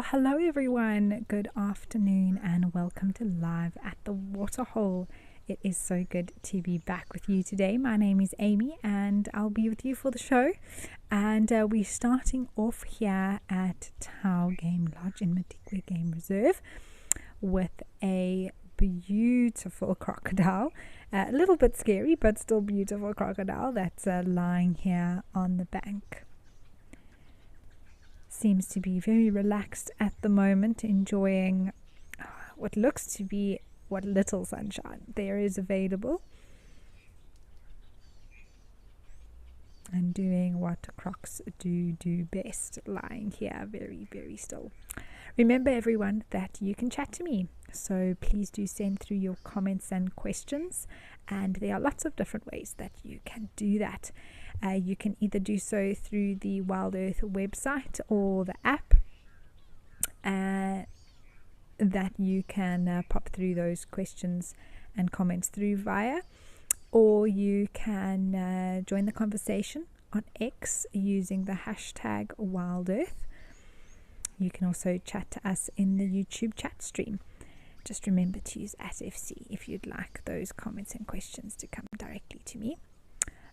Well, hello everyone. Good afternoon and welcome to Live at the Waterhole. It is so good to be back with you today. My name is Amy and I'll be with you for the show. And we're starting off here at Tau Game Lodge in Matikwe Game Reserve with a beautiful crocodile. A little bit scary, but still beautiful crocodile that's lying here on the bank. Seems to be very relaxed at the moment, enjoying what looks to be what little sunshine there is available, and doing what crocs do best, lying here very, very still. Remember everyone that you can chat to me, so please do send through your comments and questions, and there are lots of different ways that you can do that. You can either do so through the Wild Earth website or the app that you can pop through those questions and comments through via, or you can join the conversation on X using the hashtag WildEarth. You can also chat to us in the YouTube chat stream. Just remember to use @FC if you'd like those comments and questions to come directly to me.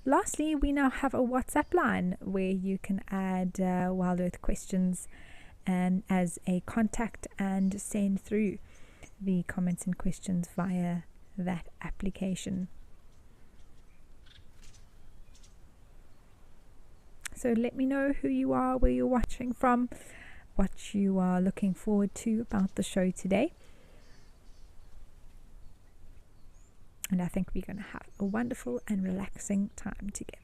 Lastly, we now have a WhatsApp line where you can add Wild Earth questions as a contact and send through the comments and questions via that application. So let me know who you are, where you're watching from, what you are looking forward to about the show today. And I think we're going to have a wonderful and relaxing time together.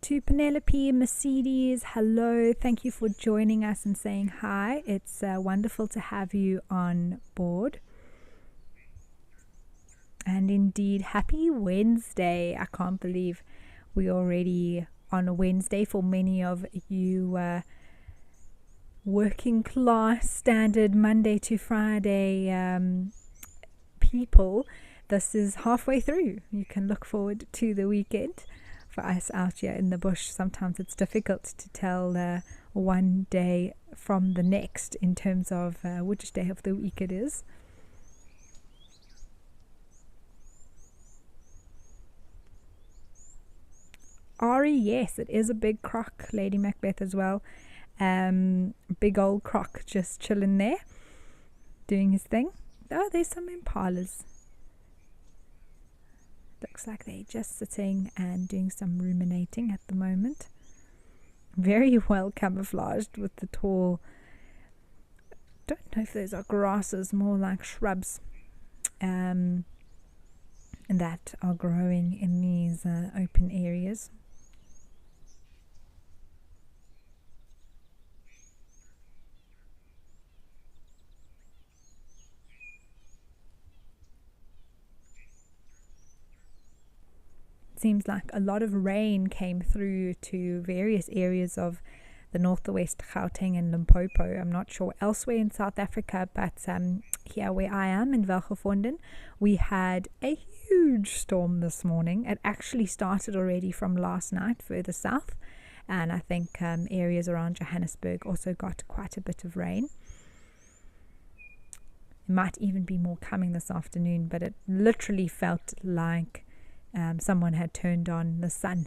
To Penelope, Mercedes, hello. Thank you for joining us and saying hi. It's wonderful to have you on board. And indeed, happy Wednesday. I can't believe we're already on a Wednesday for many of you working class, standard Monday to Friday people. This is halfway through. You can look forward to the weekend. For us out here in the bush, sometimes it's difficult to tell one day from the next in terms of which day of the week it is. Ari, yes, it is a big croc. Lady Macbeth as well. Big old croc just chilling there, doing his thing. Oh, there's some impalas. Looks like they're just sitting and doing some ruminating at the moment. Very well camouflaged with the tall, don't know if those are grasses, more like shrubs that are growing in these open areas. Seems like a lot of rain came through to various areas of the northwest Gauteng and Limpopo. I'm not sure elsewhere in South Africa, but here where I am in Welgevonden, we had a huge storm this morning. It actually started already from last night further south, and I think areas around Johannesburg also got quite a bit of rain. It might even be more coming this afternoon, but it literally felt like someone had turned on the sun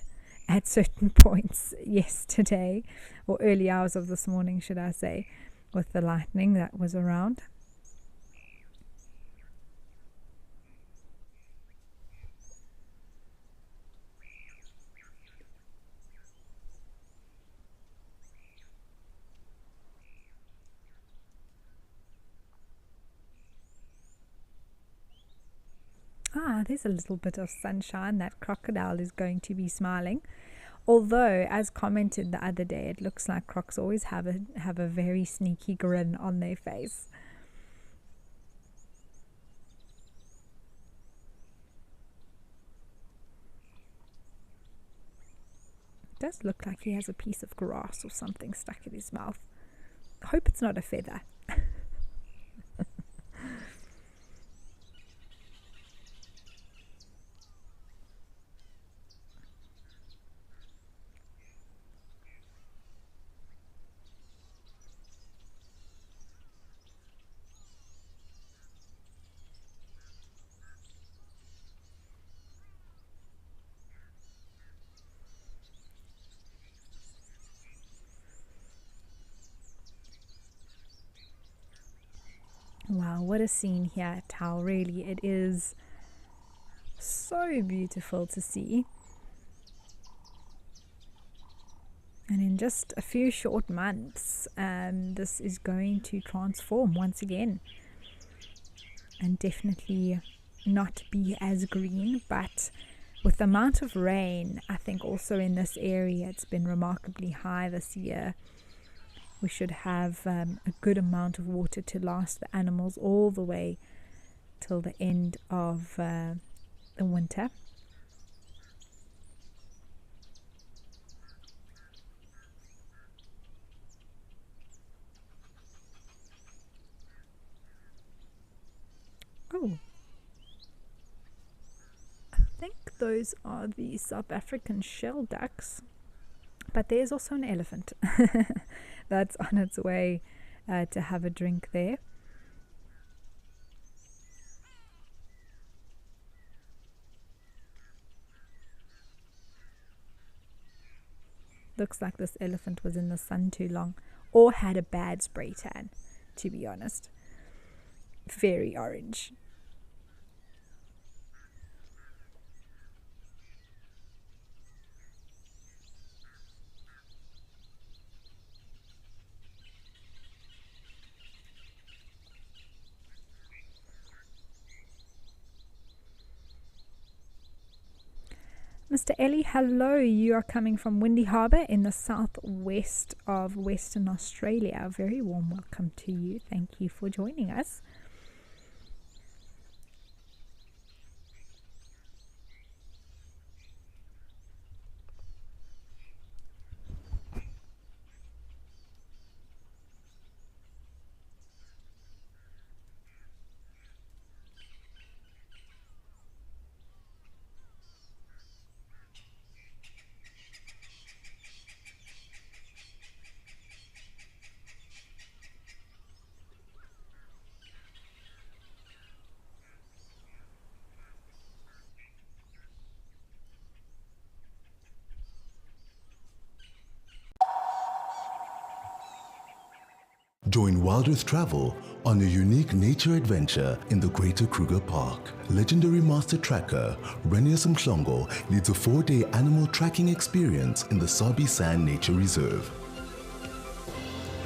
at certain points yesterday, or early hours of this morning, should I say, with the lightning that was around. There's a little bit of sunshine. That crocodile is going to be smiling. Although, as commented the other day, it looks like crocs always have a very sneaky grin on their face. It does look like he has a piece of grass or something stuck in his mouth. I hope it's not a feather. Wow, what a scene here at Tau. Really, it is so beautiful to see. And in just a few short months, this is going to transform once again. And definitely not be as green, but with the amount of rain, I think also in this area, it's been remarkably high this year. We should have a good amount of water to last the animals all the way till the end of the winter. Oh, I think those are the South African shell ducks, but there's also an elephant that's on its way to have a drink there. Looks like this elephant was in the sun too long, or had a bad spray tan, to be honest. Very orange. Mr. Ellie, hello. You are coming from Windy Harbour in the southwest of Western Australia. A very warm welcome to you. Thank you for joining us. Join Wild Earth Travel on a unique nature adventure in the Greater Kruger Park. Legendary master tracker Renius Mhlongo leads a 4-day animal tracking experience in the Sabi Sand Nature Reserve.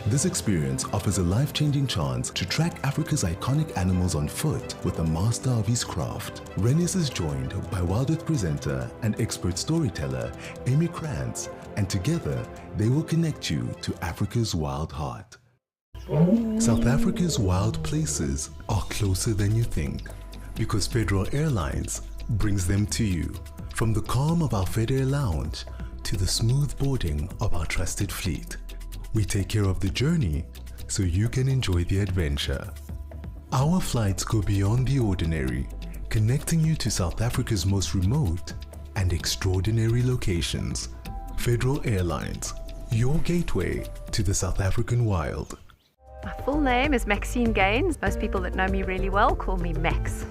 This experience offers a life-changing chance to track Africa's iconic animals on foot with a master of his craft. Renius is joined by Wild Earth presenter and expert storyteller Amy Krantz, and together they will connect you to Africa's wild heart. South Africa's wild places are closer than you think, because Federal Airlines brings them to you. From the calm of our FedAir lounge to the smooth boarding of our trusted fleet, we take care of the journey so you can enjoy the adventure. Our flights go beyond the ordinary, connecting you to South Africa's most remote and extraordinary locations. Federal Airlines, your gateway to the South African wild. My full name is Maxine Gaines. Most people that know me really well call me Max.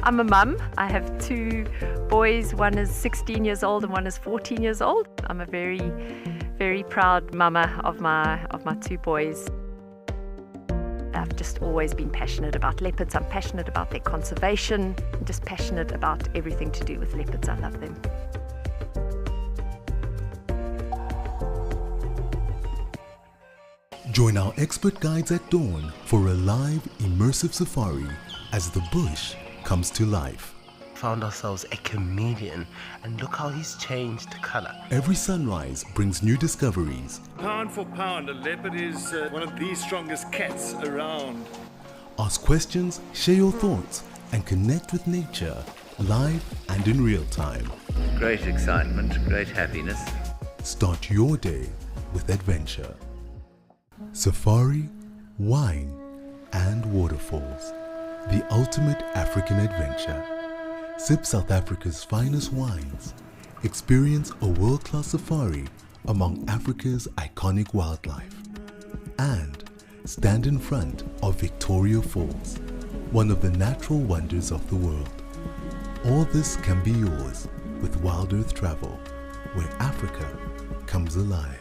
I'm a mum. I have 2 boys. One is 16 years old and one is 14 years old. I'm a very, very proud mama of my 2 boys. I've just always been passionate about leopards. I'm passionate about their conservation. I'm just passionate about everything to do with leopards. I love them. Join our expert guides at dawn for a live, immersive safari as the bush comes to life. found ourselves a chameleon, and look how he's changed color. Every sunrise brings new discoveries. Pound for pound, a leopard is one of the strongest cats around. Ask questions, share your thoughts, and connect with nature, live and in real time. Great excitement, great happiness. Start your day with adventure. Safari, wine, and waterfalls. The ultimate African adventure. Sip South Africa's finest wines. Experience a world-class safari among Africa's iconic wildlife. And stand in front of Victoria Falls, one of the natural wonders of the world. All this can be yours with Wild Earth Travel, where Africa comes alive.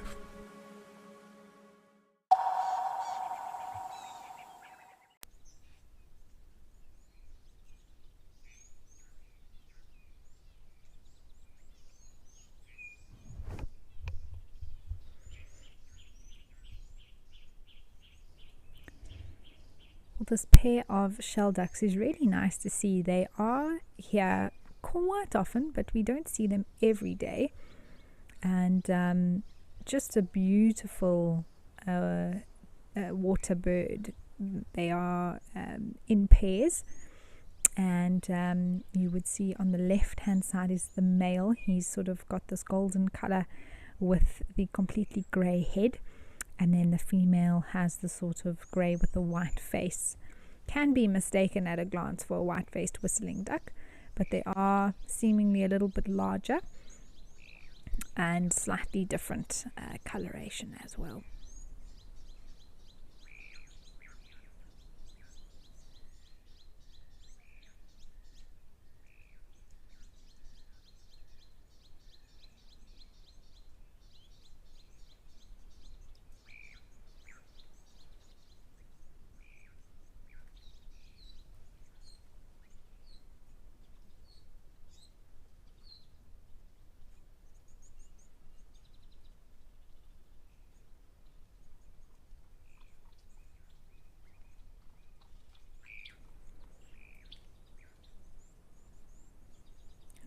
Well, this pair of shell ducks is really nice to see. They are here quite often, but we don't see them every day. And just a beautiful water bird. They are in pairs, and you would see on the left hand side is the male. He's sort of got this golden color with the completely gray head, and then the female has the sort of grey with a white face. Can be mistaken at a glance for a white-faced whistling duck, but they are seemingly a little bit larger and slightly different coloration as well.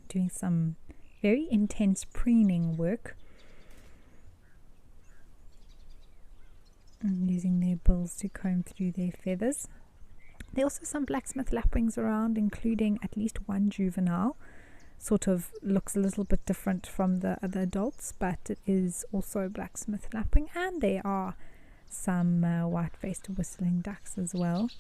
Doing some very intense preening work, and using their bills to comb through their feathers. There are also some blacksmith lapwings around, including at least one juvenile. Sort of looks a little bit different from the other adults, but it is also blacksmith lapwing, and there are some white-faced whistling ducks as well.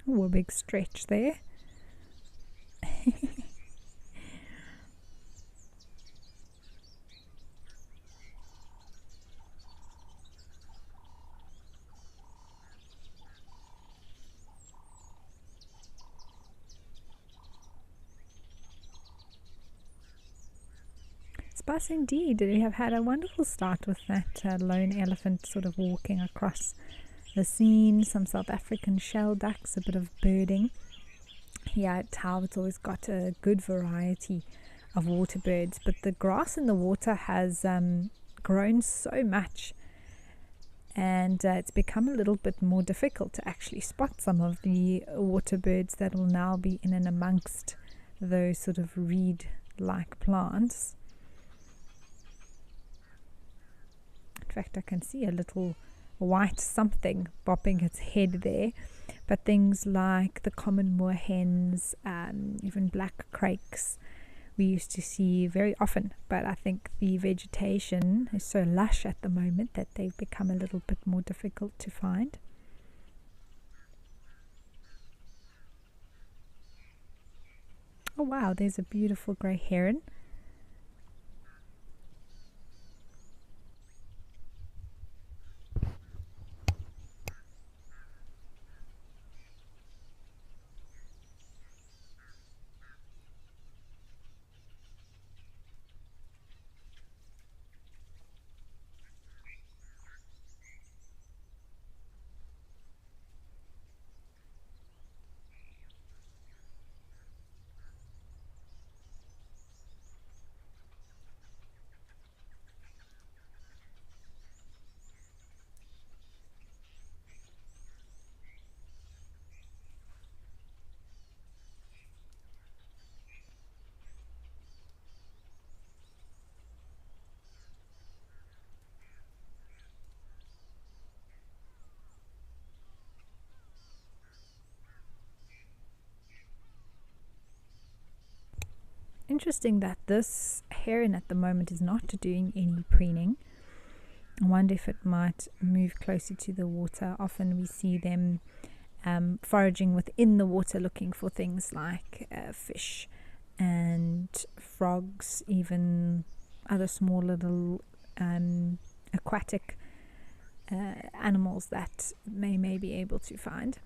Oh, a big stretch there. Sparse indeed. We have had a wonderful start with that lone elephant sort of walking across the scene, some South African shell ducks, a bit of birding. Here at Tau, it's always got a good variety of water birds, but the grass in the water has grown so much, and it's become a little bit more difficult to actually spot some of the water birds that will now be in and amongst those sort of reed-like plants. In fact, I can see a little white something bopping its head there, but things like the common moorhens, even black crakes, we used to see very often, but I think the vegetation is so lush at the moment that they've become a little bit more difficult to find. Oh wow, there's a beautiful grey heron. interesting that this heron at the moment is not doing any preening. I wonder if it might move closer to the water. Often we see them foraging within the water, looking for things like fish and frogs, even other small little aquatic animals that may be able to find.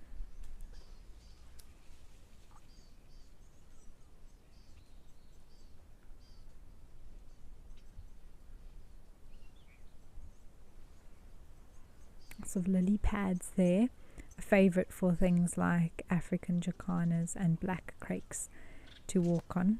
Lots of lily pads there, a favourite for things like African jacanas and black crakes to walk on.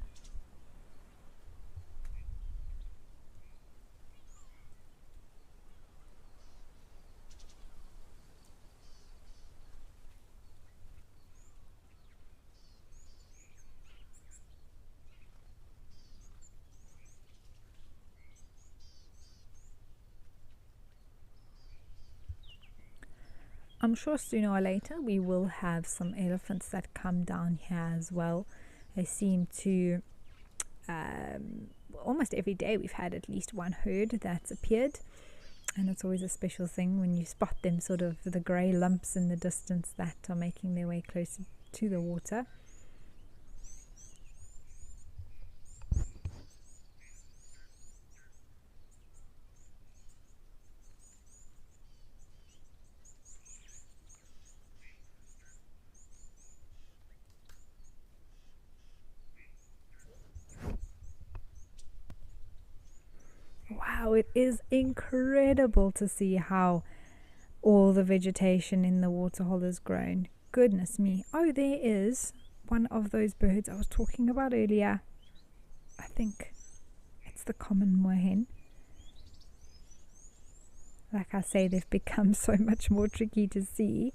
I'm sure sooner or later we will have some elephants that come down here as well. They seem to, almost every day we've had at least one herd that's appeared, and it's always a special thing when you spot them, sort of the grey lumps in the distance that are making their way closer to the water. Wow, it is incredible to see how all the vegetation in the waterhole has grown. Goodness me. Oh, there is one of those birds I was talking about earlier. I think it's the common moorhen. Like I say, they've become so much more tricky to see.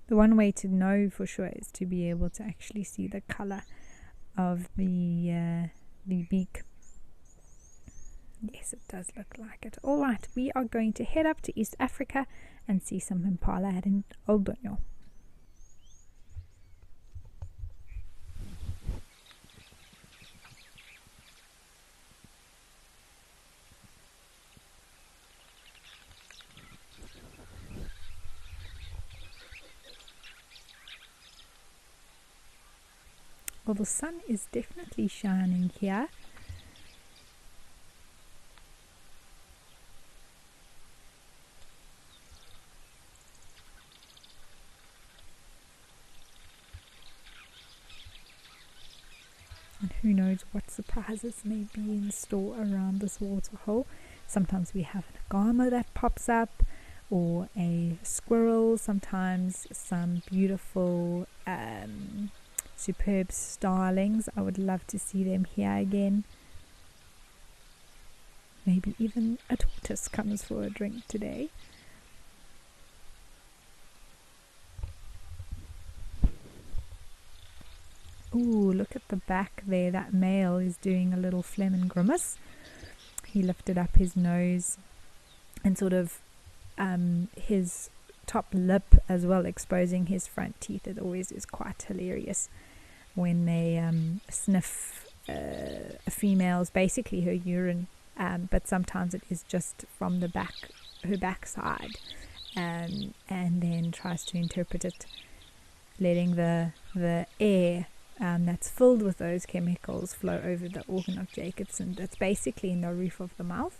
The one way to know for sure is to be able to actually see the color of the beak. Yes, it does look like it. All right, we are going to head up to East Africa and see some impala at Oldonyo. Well, the sun is definitely shining here. And who knows what surprises may be in store around this waterhole. Sometimes we have an agama that pops up, or a squirrel, sometimes some beautiful superb starlings. I would love to see them here again. Maybe even a tortoise comes for a drink today. Ooh, look at the back there. That male is doing a little phlegm and grimace. He lifted up his nose and sort of his top lip as well, exposing his front teeth. It always is quite hilarious when they sniff a female's, basically her urine, but sometimes it is just from the back, her backside, and then tries to interpret it, letting the air that's filled with those chemicals flow over the organ of Jacobson. That's basically in the roof of the mouth.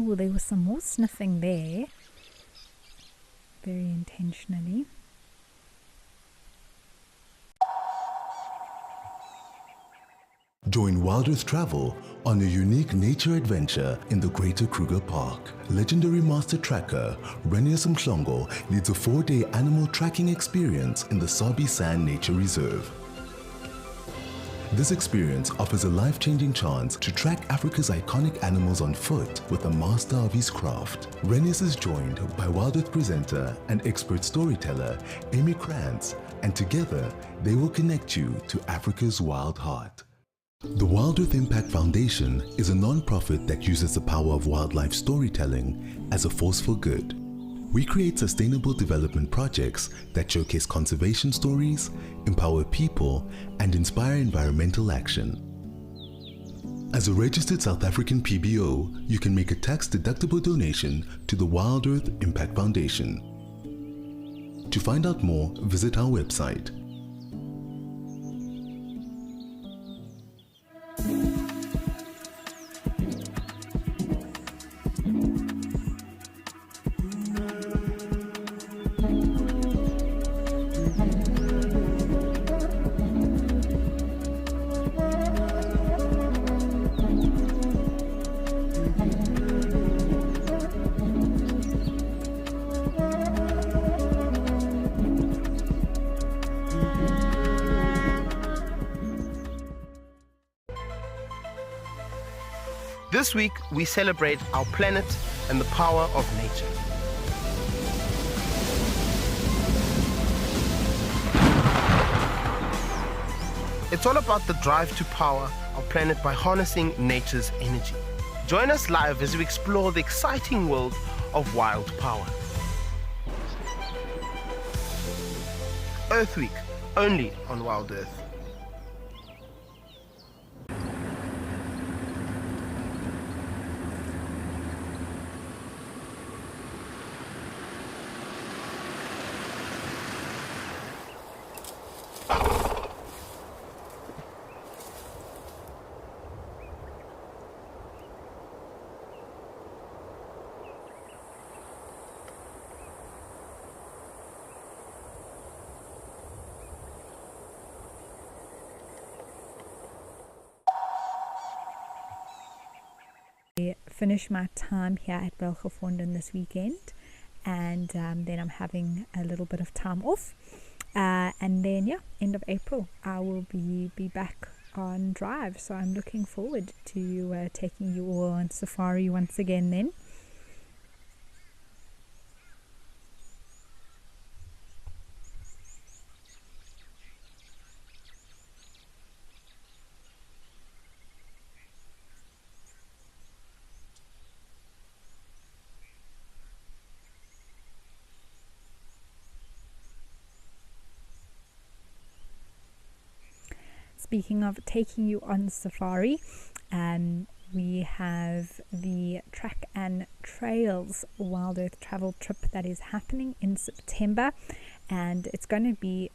Oh, there was some more sniffing there. Very intentionally. Join Wild Earth Travel on a unique nature adventure in the Greater Kruger Park. Legendary master tracker Renius Mhlongo leads a 4-day animal tracking experience in the Sabi Sand Nature Reserve. This experience offers a life-changing chance to track Africa's iconic animals on foot with a master of his craft. Renius is joined by Wild Earth presenter and expert storyteller Amy Krantz, and together they will connect you to Africa's wild heart. The Wild Earth Impact Foundation is a non-profit that uses the power of wildlife storytelling as a force for good. We create sustainable development projects that showcase conservation stories, empower people, and inspire environmental action. As a registered South African PBO, you can make a tax-deductible donation to the Wild Earth Impact Foundation. To find out more, visit our website. This week, we celebrate our planet and the power of nature. It's all about the drive to power our planet by harnessing nature's energy. Join us live as we explore the exciting world of wild power. Earth Week, only on Wild Earth. I finish my time here at Belgevonden this weekend, and then I'm having a little bit of time off, and then end of April I will be back on drive, so I'm looking forward to taking you all on safari once again then. Speaking of taking you on safari, we have the Track and Trails Wild Earth travel trip that is happening in September, and it's going to be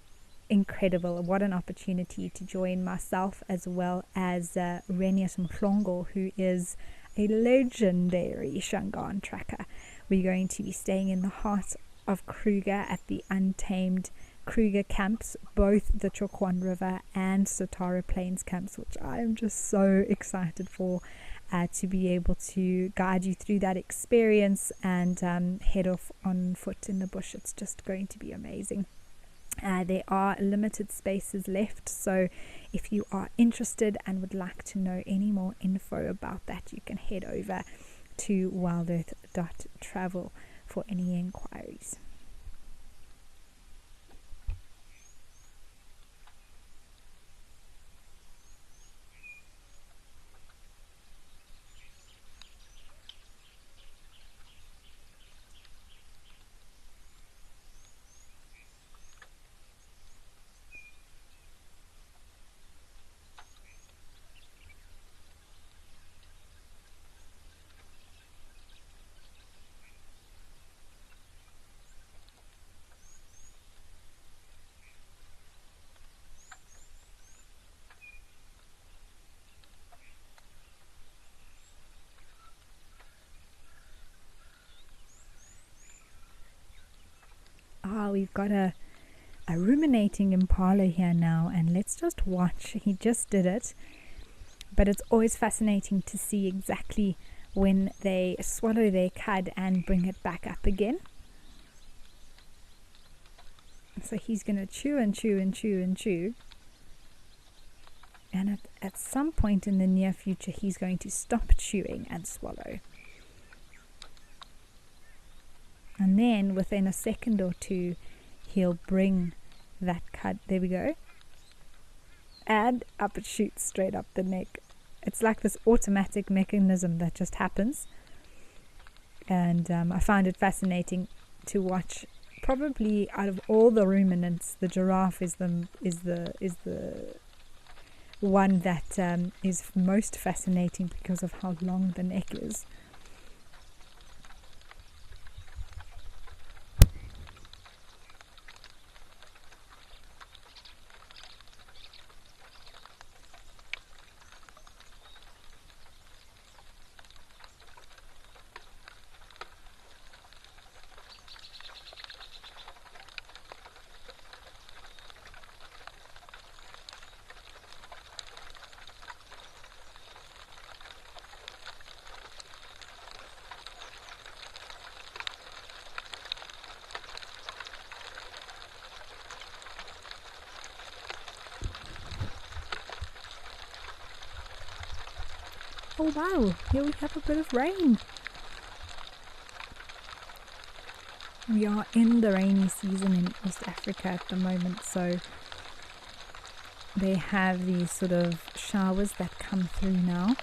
incredible. What an opportunity to join myself as well as Renius Mhlongo, who is a legendary Shangaan tracker. We're going to be staying in the heart of Kruger at the Untamed Kruger camps, both the Chokwan River and Sotara Plains camps, which I am just so excited for, to be able to guide you through that experience and head off on foot in the bush. It's just going to be amazing. There are limited spaces left, so if you are interested and would like to know any more info about that, you can head over to wildearth.travel for any inquiries. we've got a ruminating impala here now, and let's just watch. He just did it, but it's always fascinating to see exactly when they swallow their cud and bring it back up again. So he's going to chew and chew and chew and chew, and at some point in the near future he's going to stop chewing and swallow, and then within a second or two he'll bring that cud, there we go, and up it shoots straight up the neck. It's like this automatic mechanism that just happens, and I found it fascinating to watch. Probably out of all the ruminants, the giraffe is the one that is most fascinating because of how long the neck is. Oh wow, here we have a bit of rain. We are in the rainy season in East Africa at the moment, so they have these sort of showers that come through now.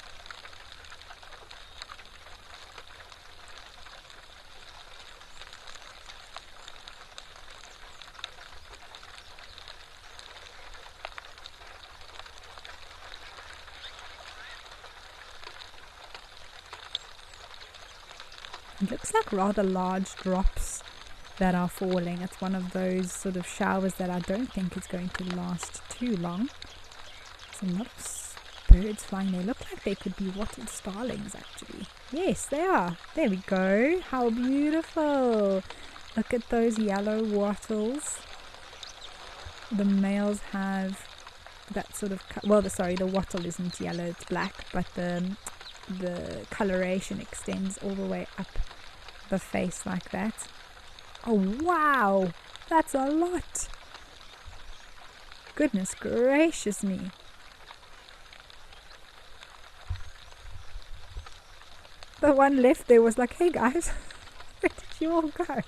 It looks like rather large drops that are falling. It's one of those sort of showers that I don't think is going to last too long. There's a lot of birds flying. They look like they could be wattled starlings actually. Yes, they are. There we go. How beautiful. Look at those yellow wattles. The males have that sort of, the wattle isn't yellow, it's black, but the coloration extends all the way up the face like that. Oh wow, that's a lot. Goodness gracious me. The one left there was like, hey guys, where did you all go?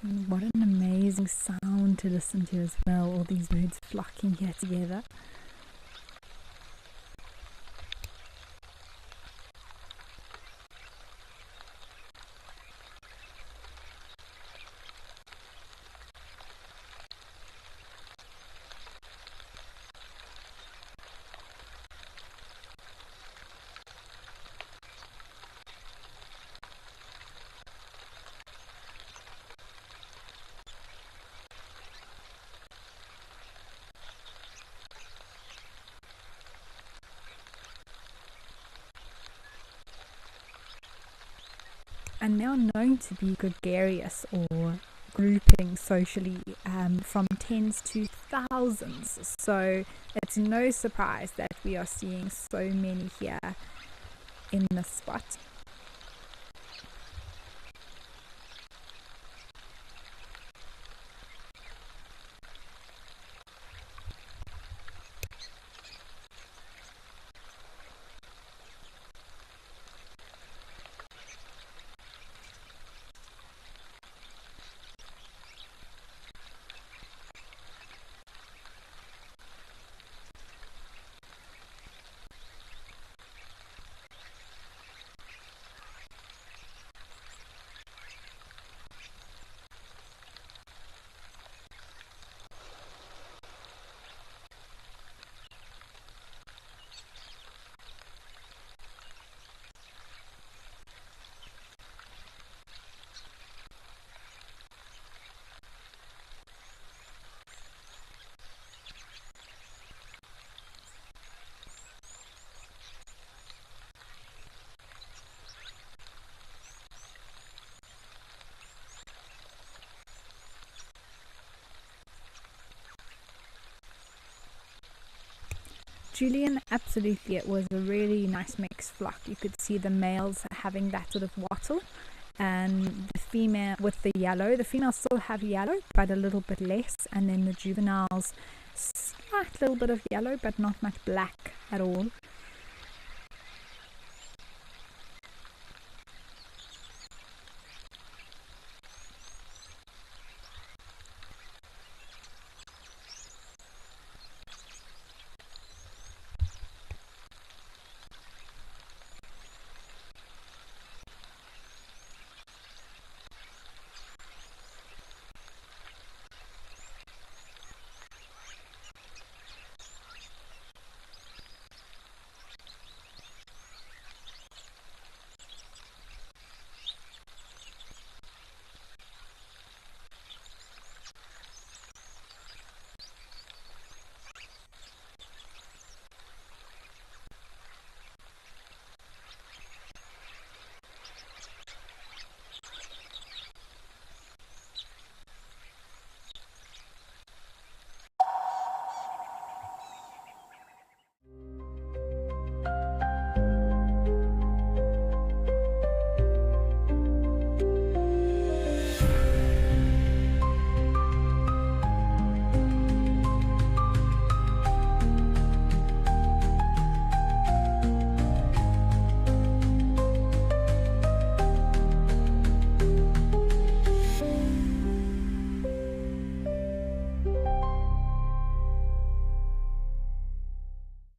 And what an amazing sound to listen to as well, all these birds flocking here together. And they are known to be gregarious or grouping socially from tens to thousands. So it's no surprise that we are seeing so many here in this spot. Julian, absolutely, it was a really nice mixed flock. You could see the males having that sort of wattle, and the female with the yellow. The females still have yellow, but a little bit less, and then the juveniles, slight little bit of yellow, but not much black at all.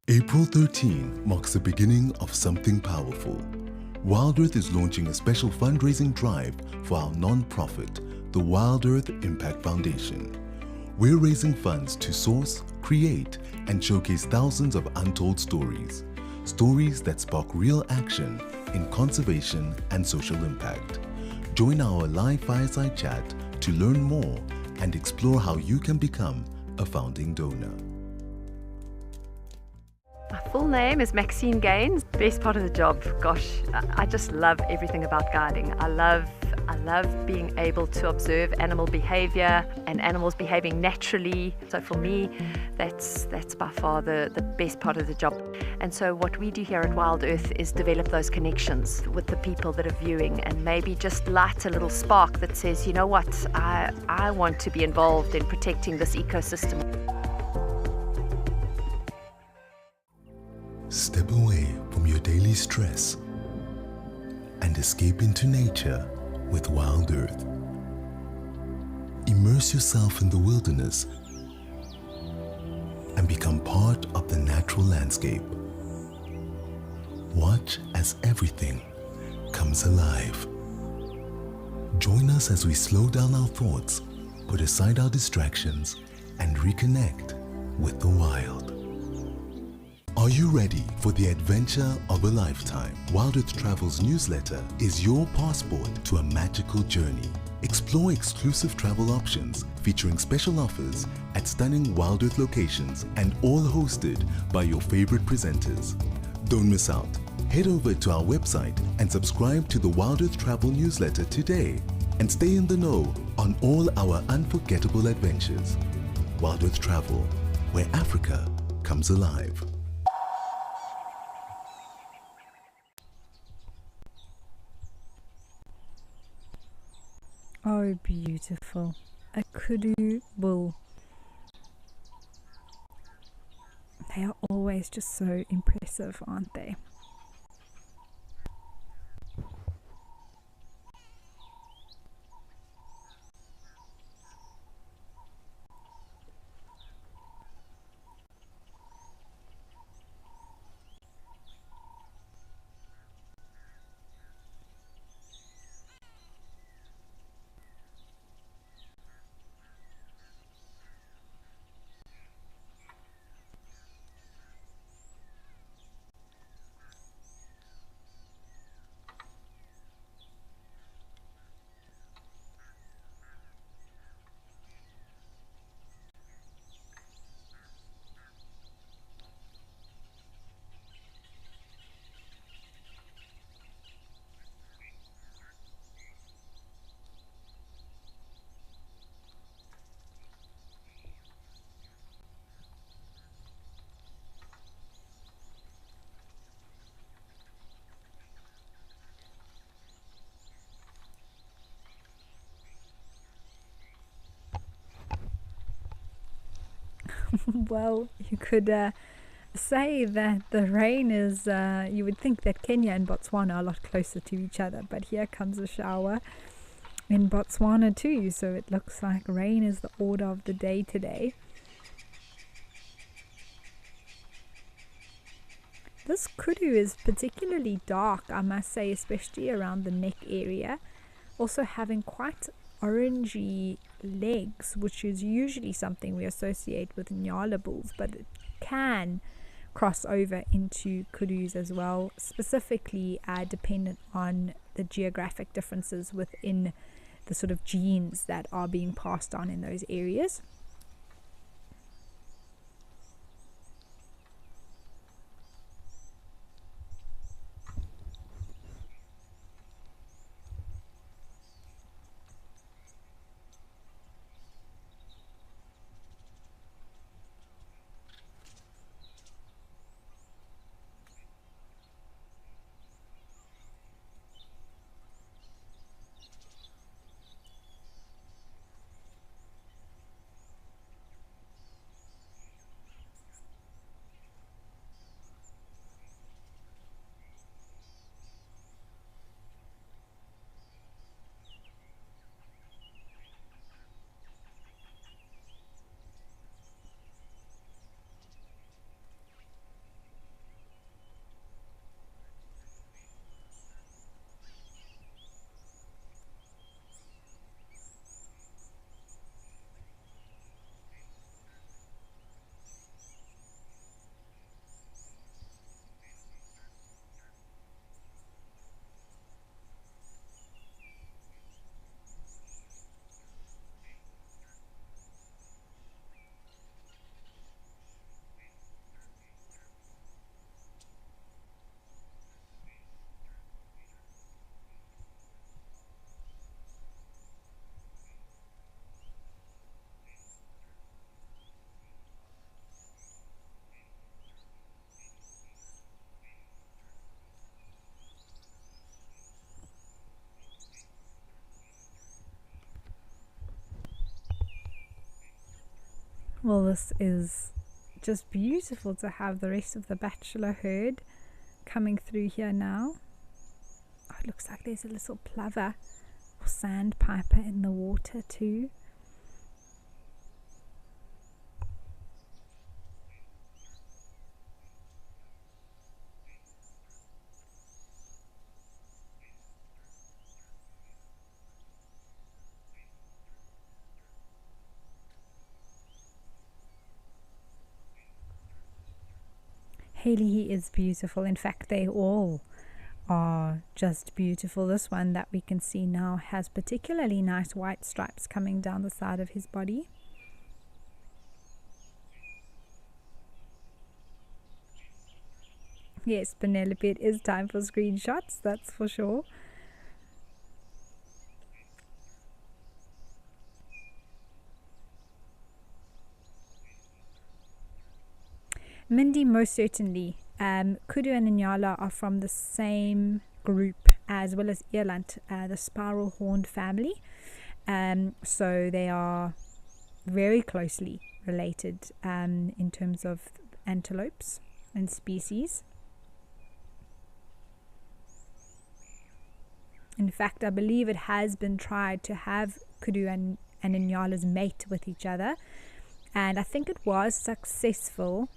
April 13 marks the beginning of something powerful. Wild Earth is launching a special fundraising drive for our non-profit, the Wild Earth Impact Foundation. We're raising funds to source, create, and showcase thousands of untold stories. Stories that spark real action in conservation and social impact. Join our live fireside chat to learn more and explore how you can become a founding donor. My full name is Maxine Gaines. Best part of the job, gosh, I just love everything about guiding. I love being able to observe animal behavior and animals behaving naturally. So for me, that's by far the best part of the job. And so what we do here at Wild Earth is develop those connections with the people that are viewing, and maybe just light a little spark that says, you know what, I want to be involved in protecting this ecosystem. Step away from your daily stress and escape into nature with Wild Earth. Immerse yourself in the wilderness and become part of the natural landscape. Watch as everything comes alive. Join us as we slow down our thoughts, put aside our distractions, and reconnect with the wild. Are you ready for the adventure of a lifetime? Wild Earth Travel's newsletter is your passport to a magical journey. Explore exclusive travel options featuring special offers at stunning Wild Earth locations, and all hosted by your favorite presenters. Don't miss out. Head over to our website and subscribe to the Wild Earth Travel newsletter today and stay in the know on all our unforgettable adventures. Wild Earth Travel, where Africa comes alive. Oh, beautiful. A kudu bull. They are always just so impressive, aren't they? Well, you could say that the rain is, you would think that Kenya and Botswana are a lot closer to each other, but here comes a shower in Botswana too, so it looks like rain is the order of the day today. This kudu is particularly dark, I must say, especially around the neck area, also having quite orangey legs, which is usually something we associate with Nyala bulls, but it can cross over into kudus as well, specifically dependent on the geographic differences within the sort of genes that are being passed on in those areas. Well, this is just beautiful to have the rest of the bachelor herd coming through here now. Oh, it looks like there's a little plover or sandpiper in the water too. Haley is beautiful. In fact, they all are just beautiful. This one that we can see now has particularly nice white stripes coming down the side of his body. Yes, Penelope, it is time for screenshots, that's for sure. Mindy, most certainly. Kudu and Inyala are from the same group as well as Eland, the spiral horned family. So they are very closely related in terms of antelopes and species. In fact, I believe it has been tried to have Kudu and Inyala's mate with each other, and I think it was successful,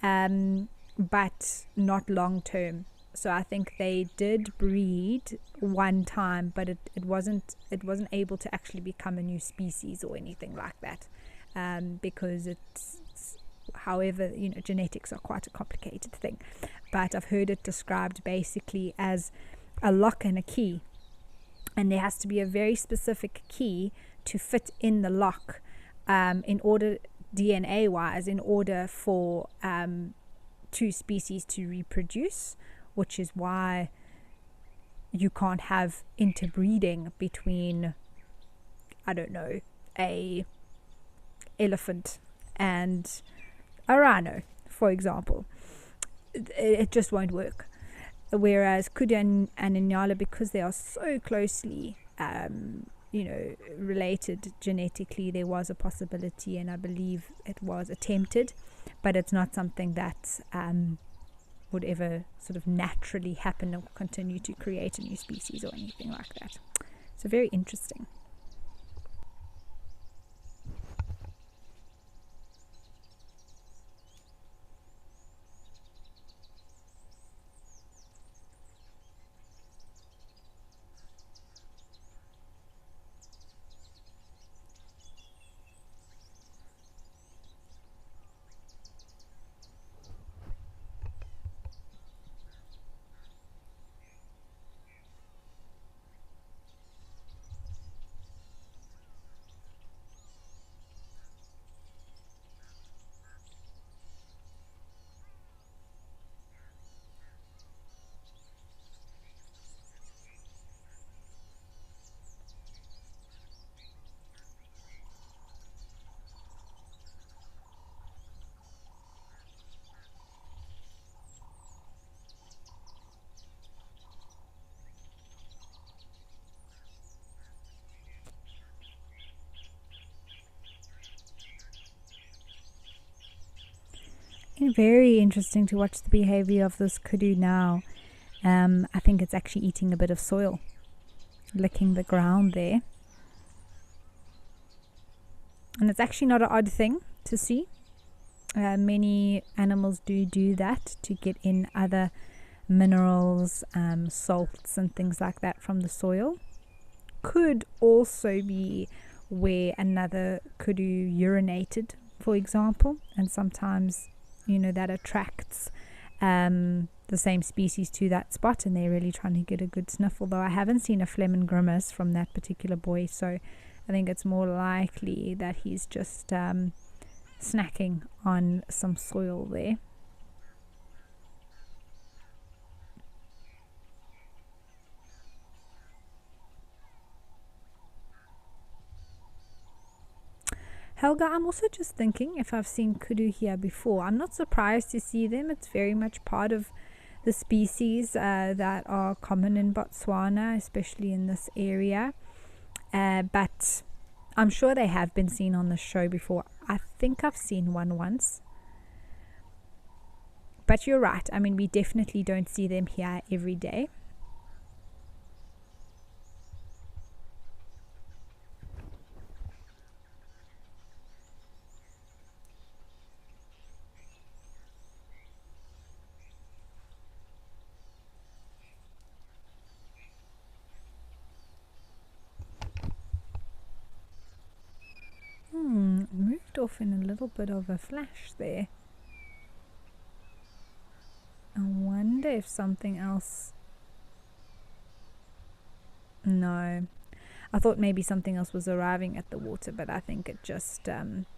but not long term. So I think they did breed one time, but it wasn't able to actually become a new species or anything like that, because it's, however, genetics are quite a complicated thing. But I've heard it described basically as a lock and a key, and there has to be a very specific key to fit in the lock, in order, DNA wise, in order for two species to reproduce, which is why you can't have interbreeding between, I don't know, a elephant and a rhino, for example. It just won't work. Whereas Kudu and Inyala, because they are so closely related genetically, there was a possibility, and I believe it was attempted, but it's not something that would ever sort of naturally happen or continue to create a new species or anything like that. So very interesting. Very interesting to watch the behavior of this kudu now. I think it's actually eating a bit of soil, licking the ground there. And it's actually not an odd thing to see. Many animals do that to get in other minerals, salts and things like that from the soil. Could also be where another kudu urinated, for example, and sometimes that attracts the same species to that spot, and they're really trying to get a good sniff. Although I haven't seen a phlegm and grimace from that particular boy, so I think it's more likely that he's just snacking on some soil there. Helga, I'm also just thinking if I've seen kudu here before. I'm not surprised to see them. It's very much part of the species that are common in Botswana, especially in this area. But I'm sure they have been seen on the show before. I think I've seen one once. But you're right. I mean, we definitely don't see them here every day. Moved off in a little bit of a flash there. I wonder if something else... No. I thought maybe something else was arriving at the water, but I think it just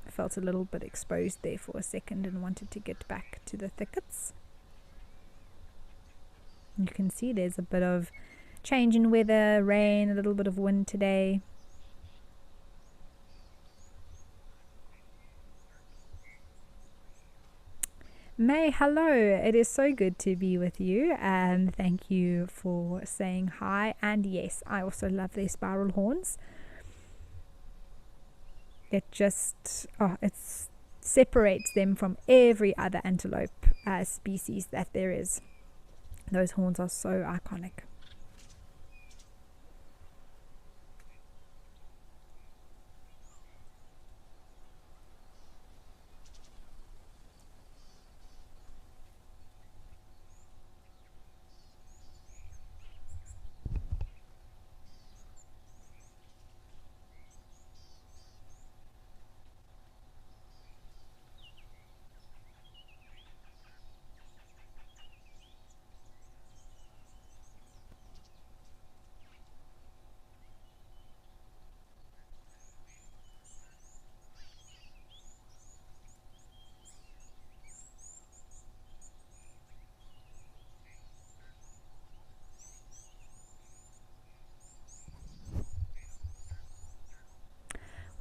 felt a little bit exposed there for a second and wanted to get back to the thickets. You can see there's a bit of change in weather, rain, a little bit of wind today. May, hello. It is so good to be with you, and thank you for saying hi. And yes, I also love their spiral horns. It just it separates them from every other antelope species that there is. Those horns are so iconic.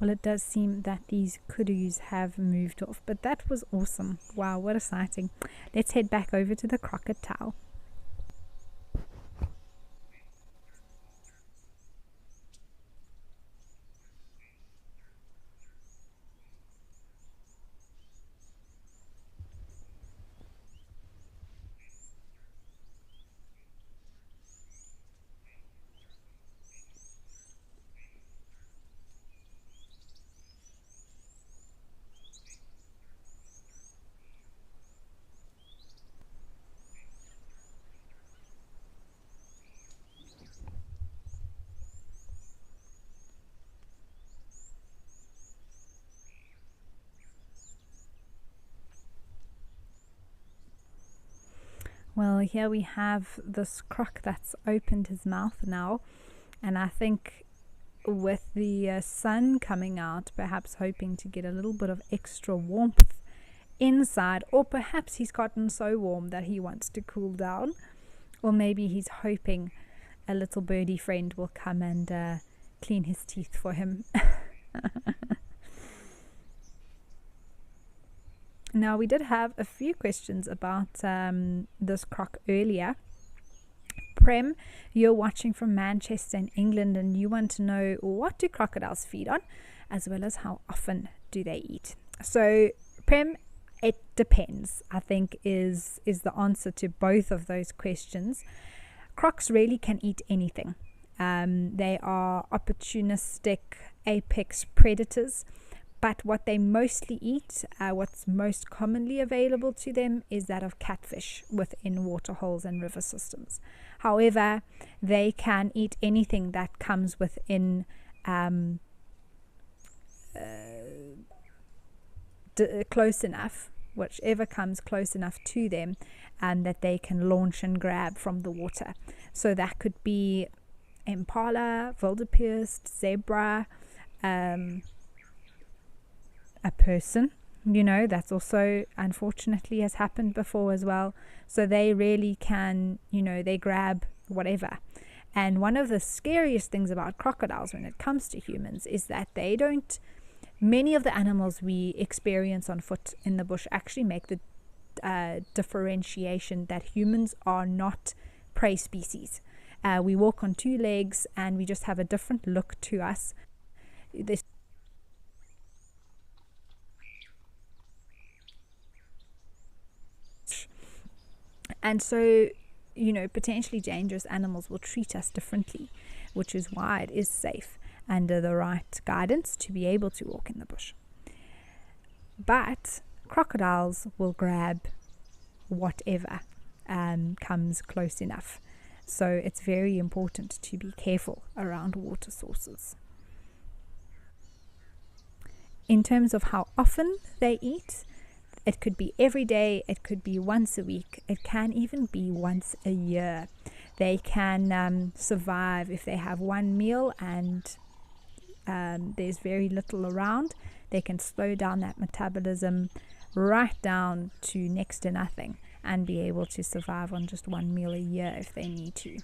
Well, it does seem that these kudus have moved off, but that was awesome. Wow, what a sighting. Let's head back over to the crocodile. Well, here we have this croc that's opened his mouth now, and I think with the sun coming out, perhaps hoping to get a little bit of extra warmth inside, or perhaps he's gotten so warm that he wants to cool down, or maybe he's hoping a little birdie friend will come and clean his teeth for him. Now, we did have a few questions about this croc earlier. Prem, you're watching from Manchester in England, and you want to know, what do crocodiles feed on, as well as how often do they eat? So, Prem, it depends, I think, is the answer to both of those questions. Crocs really can eat anything. They are opportunistic apex predators. But what they mostly eat, what's most commonly available to them, is that of catfish within waterholes and river systems. However, they can eat anything that comes within close enough, whichever comes close enough to them, and that they can launch and grab from the water. So that could be impala, wildebeest, zebra, a person, that's also unfortunately has happened before as well. So they really can, they grab whatever. And one of the scariest things about crocodiles when it comes to humans is that many of the animals we experience on foot in the bush actually make the differentiation that humans are not prey species. We walk on two legs and we just have a different look to us. And so, potentially dangerous animals will treat us differently, which is why it is safe under the right guidance to be able to walk in the bush. But crocodiles will grab whatever comes close enough. So it's very important to be careful around water sources. In terms of how often they eat, it could be every day, it could be once a week, it can even be once a year. They can survive if they have one meal and there's very little around. They can slow down that metabolism right down to next to nothing and be able to survive on just one meal a year if they need to.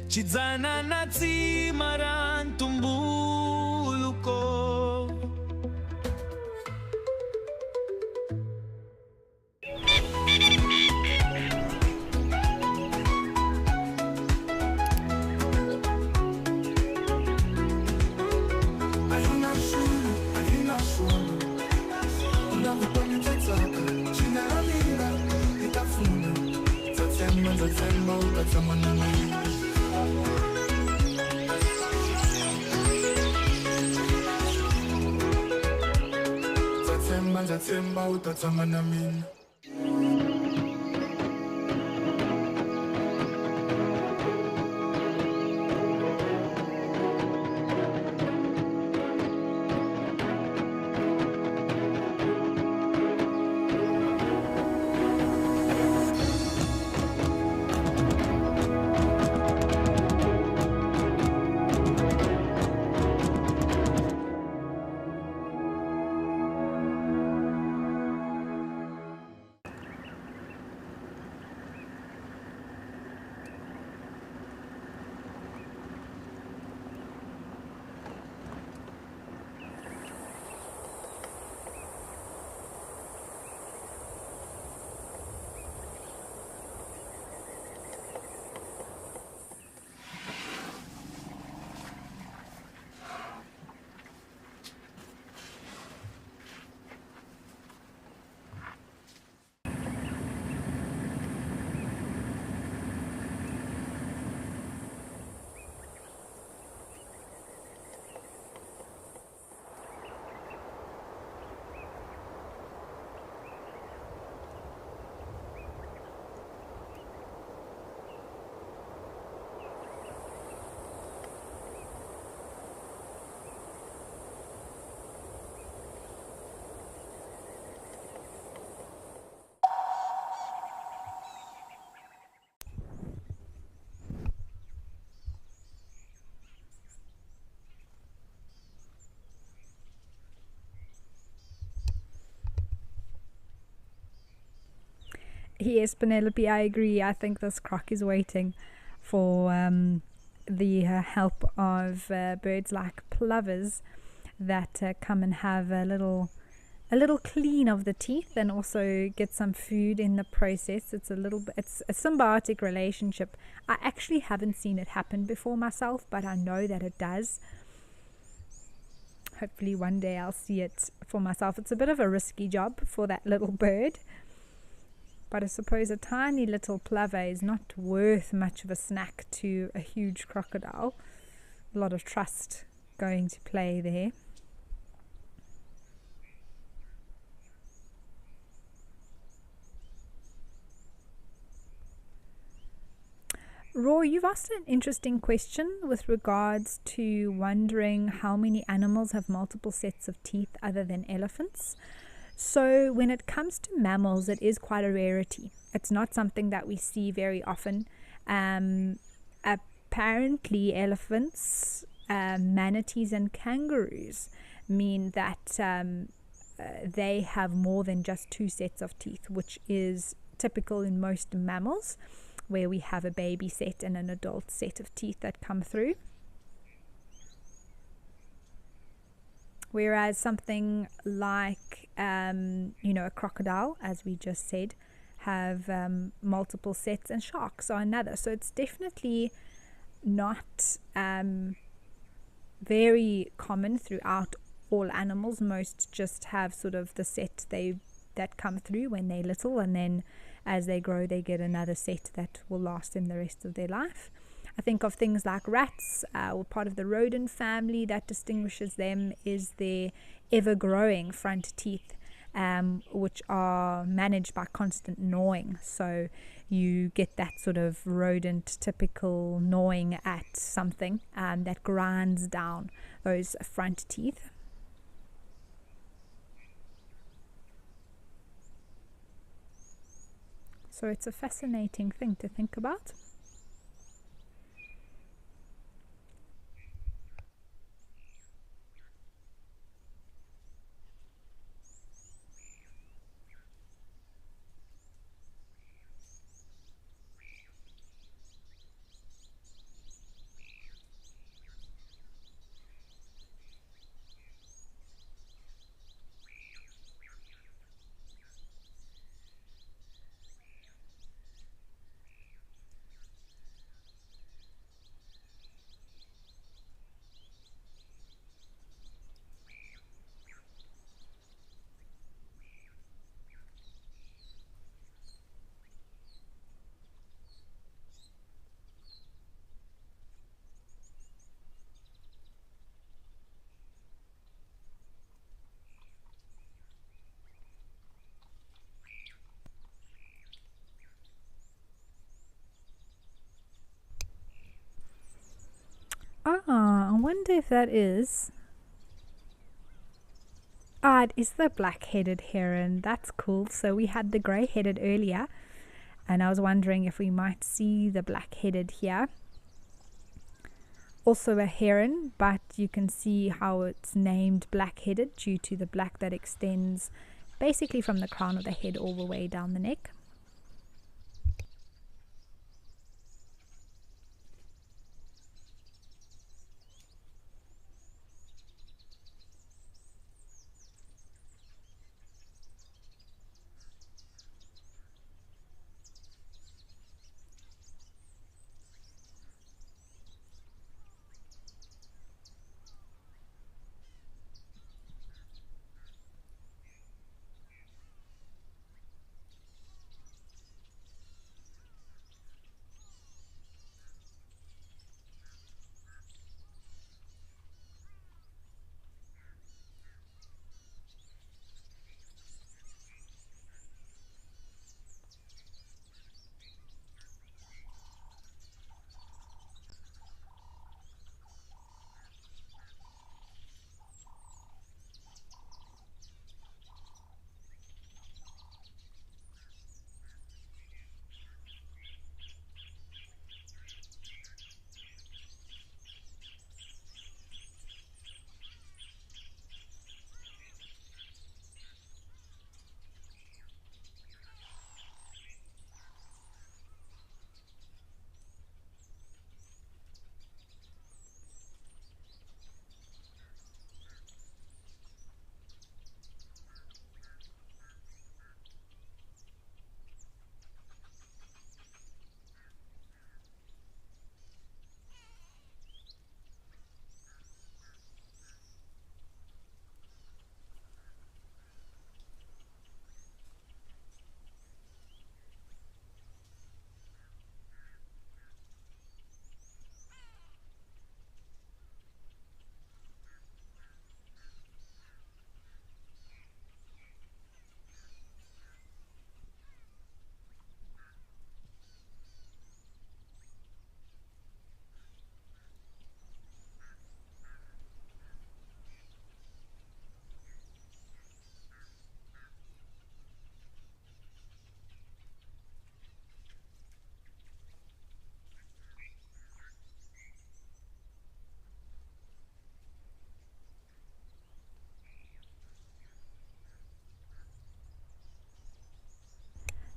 Chidzana na tsima ra ntumbuluko. Nzatsemba utatsama na mina. Yes, Penelope, I agree. I think this croc is waiting for the help of birds like plovers that come and have a little clean of the teeth and also get some food in the process. It's a symbiotic relationship. I actually haven't seen it happen before myself, but I know that it does. Hopefully one day I'll see it for myself. It's a bit of a risky job for that little bird, but I suppose a tiny little plover is not worth much of a snack to a huge crocodile. A lot of trust going to play there. Roy, you've asked an interesting question with regards to wondering how many animals have multiple sets of teeth other than elephants. So when it comes to mammals, it is quite a rarity. It's not something that we see very often. Apparently, elephants, manatees, and kangaroos mean that they have more than just 2 sets of teeth, which is typical in most mammals, where we have a baby set and an adult set of teeth that come through. Whereas something like, a crocodile, as we just said, have multiple sets, and sharks are another. So it's definitely not very common throughout all animals. Most just have sort of the set that come through when they're little, and then as they grow they get another set that will last them the rest of their life. I think of things like rats, or part of the rodent family. That distinguishes them is their ever-growing front teeth, which are managed by constant gnawing. So you get that sort of rodent typical gnawing at something that grinds down those front teeth. So it's a fascinating thing to think about. I wonder if that is... it is the black-headed heron. That's cool. So we had the grey-headed earlier, and I was wondering if we might see the black-headed here. Also a heron, but you can see how it's named black-headed due to the black that extends basically from the crown of the head all the way down the neck.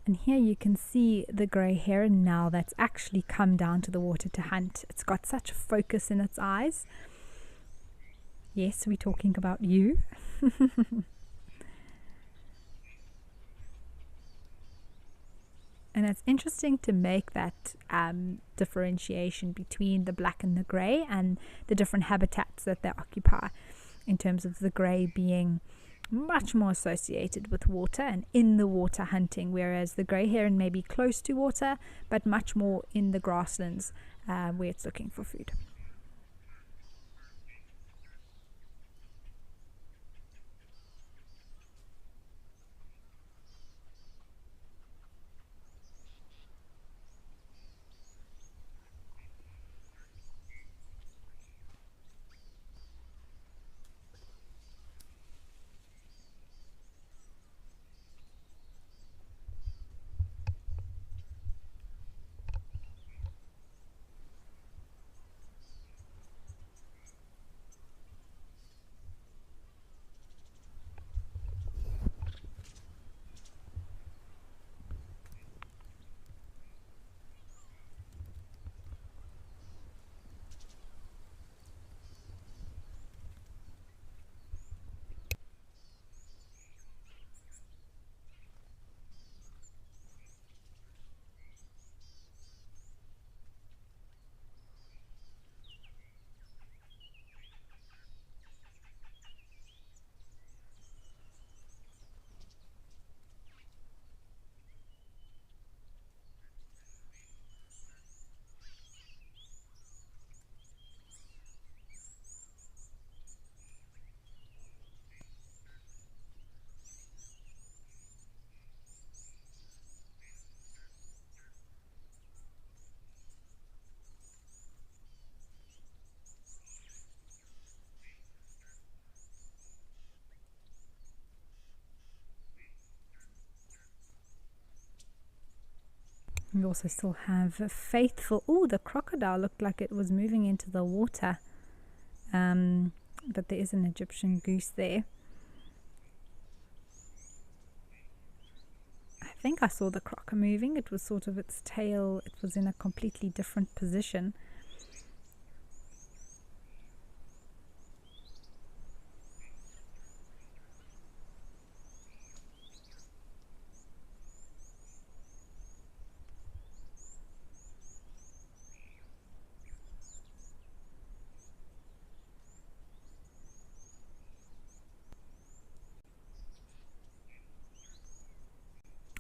And here you can see the grey heron now that's actually come down to the water to hunt. It's got such focus in its eyes. Yes, we're talking about you. And it's interesting to make that differentiation between the black and the grey and the different habitats that they occupy, in terms of the grey being much more associated with water and in the water hunting, whereas the grey heron may be close to water but much more in the grasslands where it's looking for food. We also still have a faithful... Oh, the crocodile looked like it was moving into the water. But there is an Egyptian goose there. I think I saw the croco moving. It was sort of its tail. It was in a completely different position.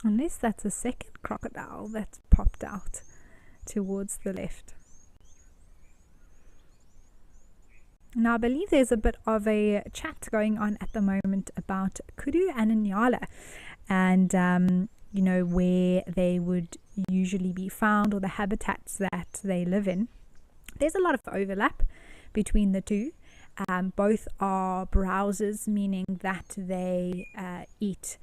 Unless that's a second crocodile that's popped out towards the left. Now I believe there's a bit of a chat going on at the moment about kudu and nyala, and you know, where they would usually be found, or the habitats that they live in. There's a lot of overlap between the two. Both are browsers, meaning that they eat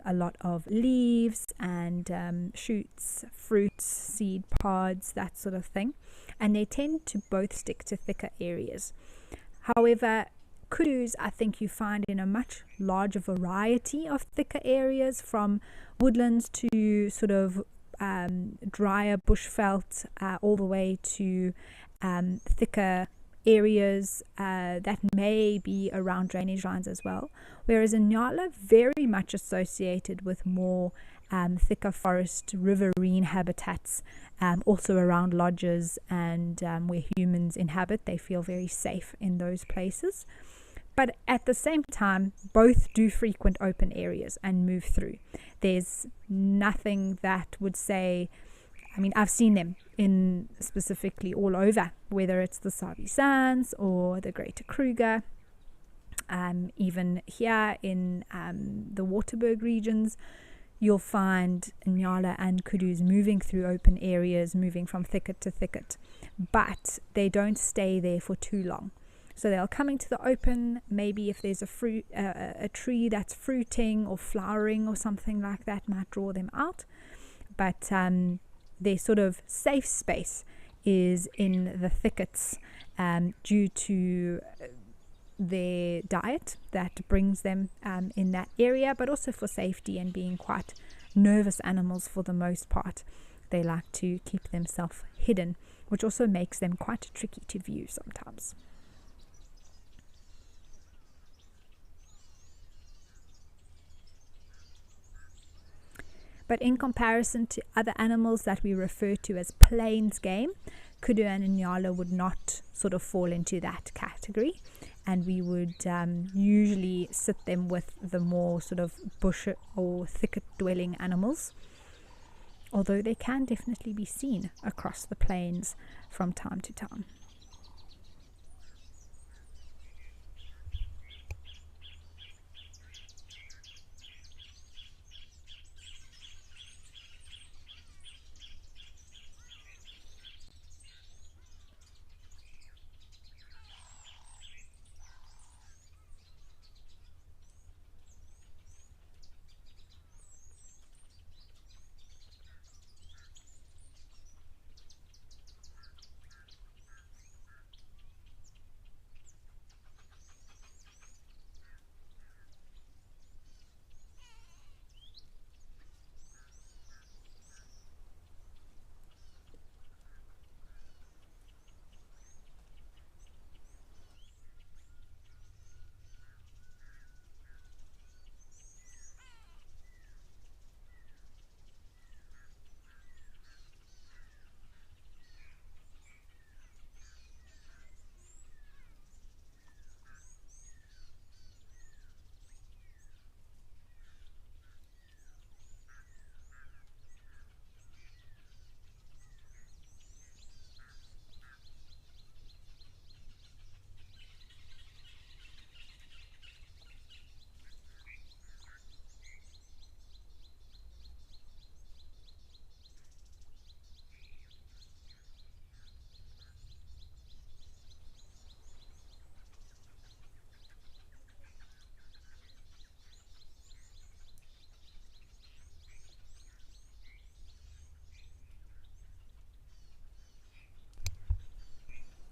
a lot of leaves and shoots, fruits, seed pods, that sort of thing, and they tend to both stick to thicker areas. However, kudus, I think you find in a much larger variety of thicker areas, from woodlands to sort of drier bushveld, all the way to thicker areas that may be around drainage lines as well, whereas Nyala very much associated with more thicker forest riverine habitats, also around lodges and where humans inhabit. They feel very safe in those places, but at the same time both do frequent open areas and move through. There's nothing that would say, I mean, I've seen them in specifically all over, whether it's the Sabi Sands or the Greater Kruger, even here in the Waterberg regions, you'll find Nyala and kudus moving through open areas, moving from thicket to thicket, but they don't stay there for too long. So they'll come into the open, maybe if there's a tree that's fruiting or flowering or something like that might draw them out, but their sort of safe space is in the thickets, due to their diet that brings them in that area, but also for safety and being quite nervous animals for the most part. They like to keep themselves hidden, which also makes them quite tricky to view sometimes. But in comparison to other animals that we refer to as plains game, kudu and inyala would not sort of fall into that category, and we would usually sit them with the more sort of bush or thicket dwelling animals, although they can definitely be seen across the plains from time to time.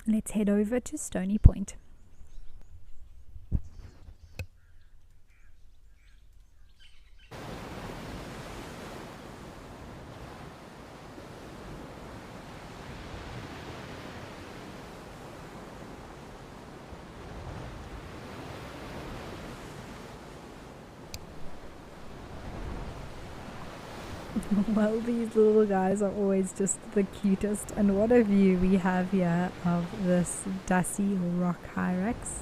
Let's head over to Stony Point. Well, these little guys are always just the cutest, and what a view we have here of this Dusty rock hyrax.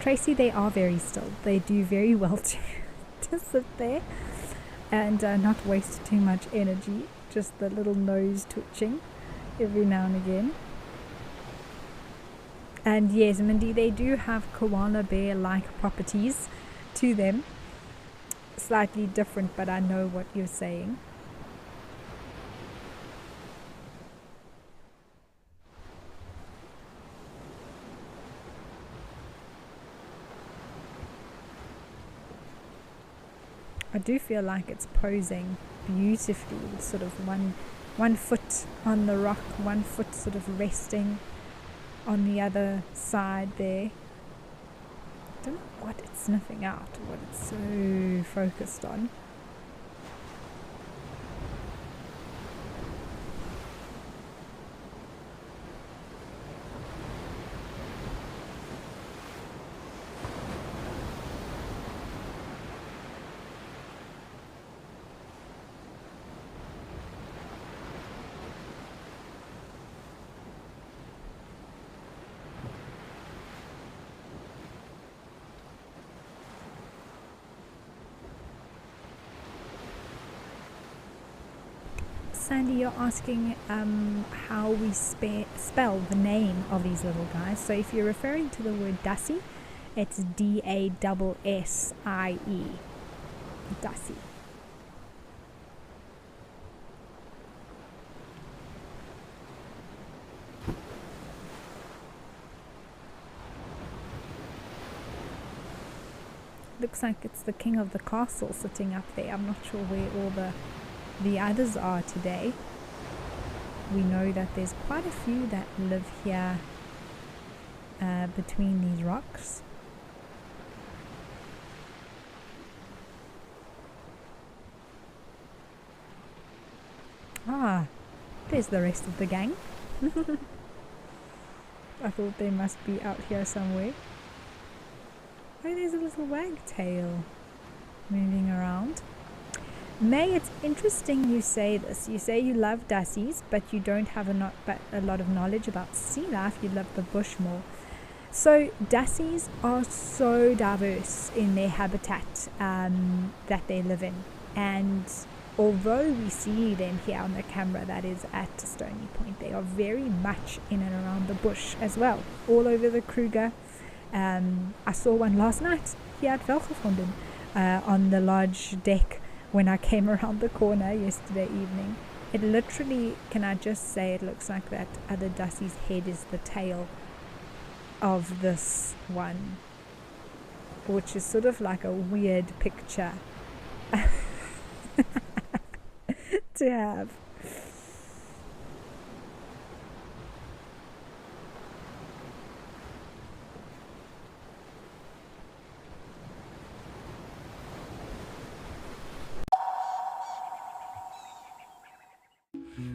Tracy, they are very still. They do very well to sit there and not waste too much energy. Just the little nose twitching every now and again. And yes, Mindy, they do have koala bear-like properties to them. Slightly different, but I know what you're saying. I do feel like it's posing beautifully, with sort of one foot on the rock, one foot sort of resting on the other side there. I don't know what it's sniffing out, what it's so focused on. Sandy, you're asking how we spell the name of these little guys. So if you're referring to the word Dassie, it's Dassie. Dassie. Looks like it's the king of the castle sitting up there. I'm not sure where all the others are today. We know that there's quite a few that live here between these rocks. Ah, there's the rest of the gang. I thought they must be out here somewhere. Oh, there's a little wagtail moving around. May, it's interesting you say this. You say you love dassies, but you don't have a lot of knowledge about sea life. You love the bush more. So dassies are so diverse in their habitat that they live in. And although we see them here on the camera, that is at Stony Point, they are very much in and around the bush as well, all over the Kruger. I saw one last night here at Velgevonden on the lodge deck when I came around the corner yesterday evening. It literally, can I just say, it looks like that other Dassie's head is the tail of this one, which is sort of like a weird picture to have.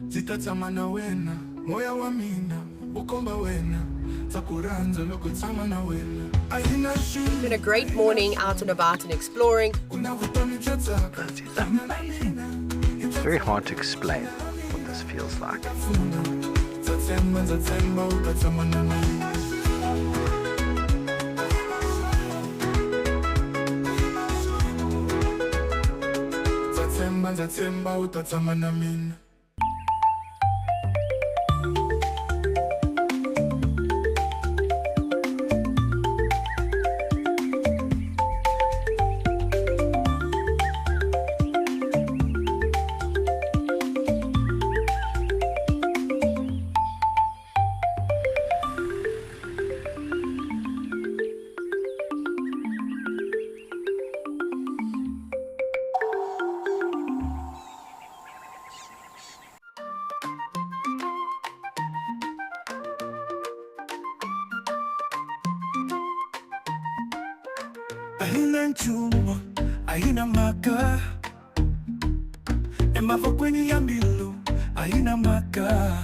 Zitatamana wena, moya wa mina, ukomba wena, takuranza loko tamana wena. It's been a great morning out and about and exploring. It's amazing. It's very hard to explain what this feels like. Ahina nchumo, ahina maka. Emafokweni ya milu, ahina maka.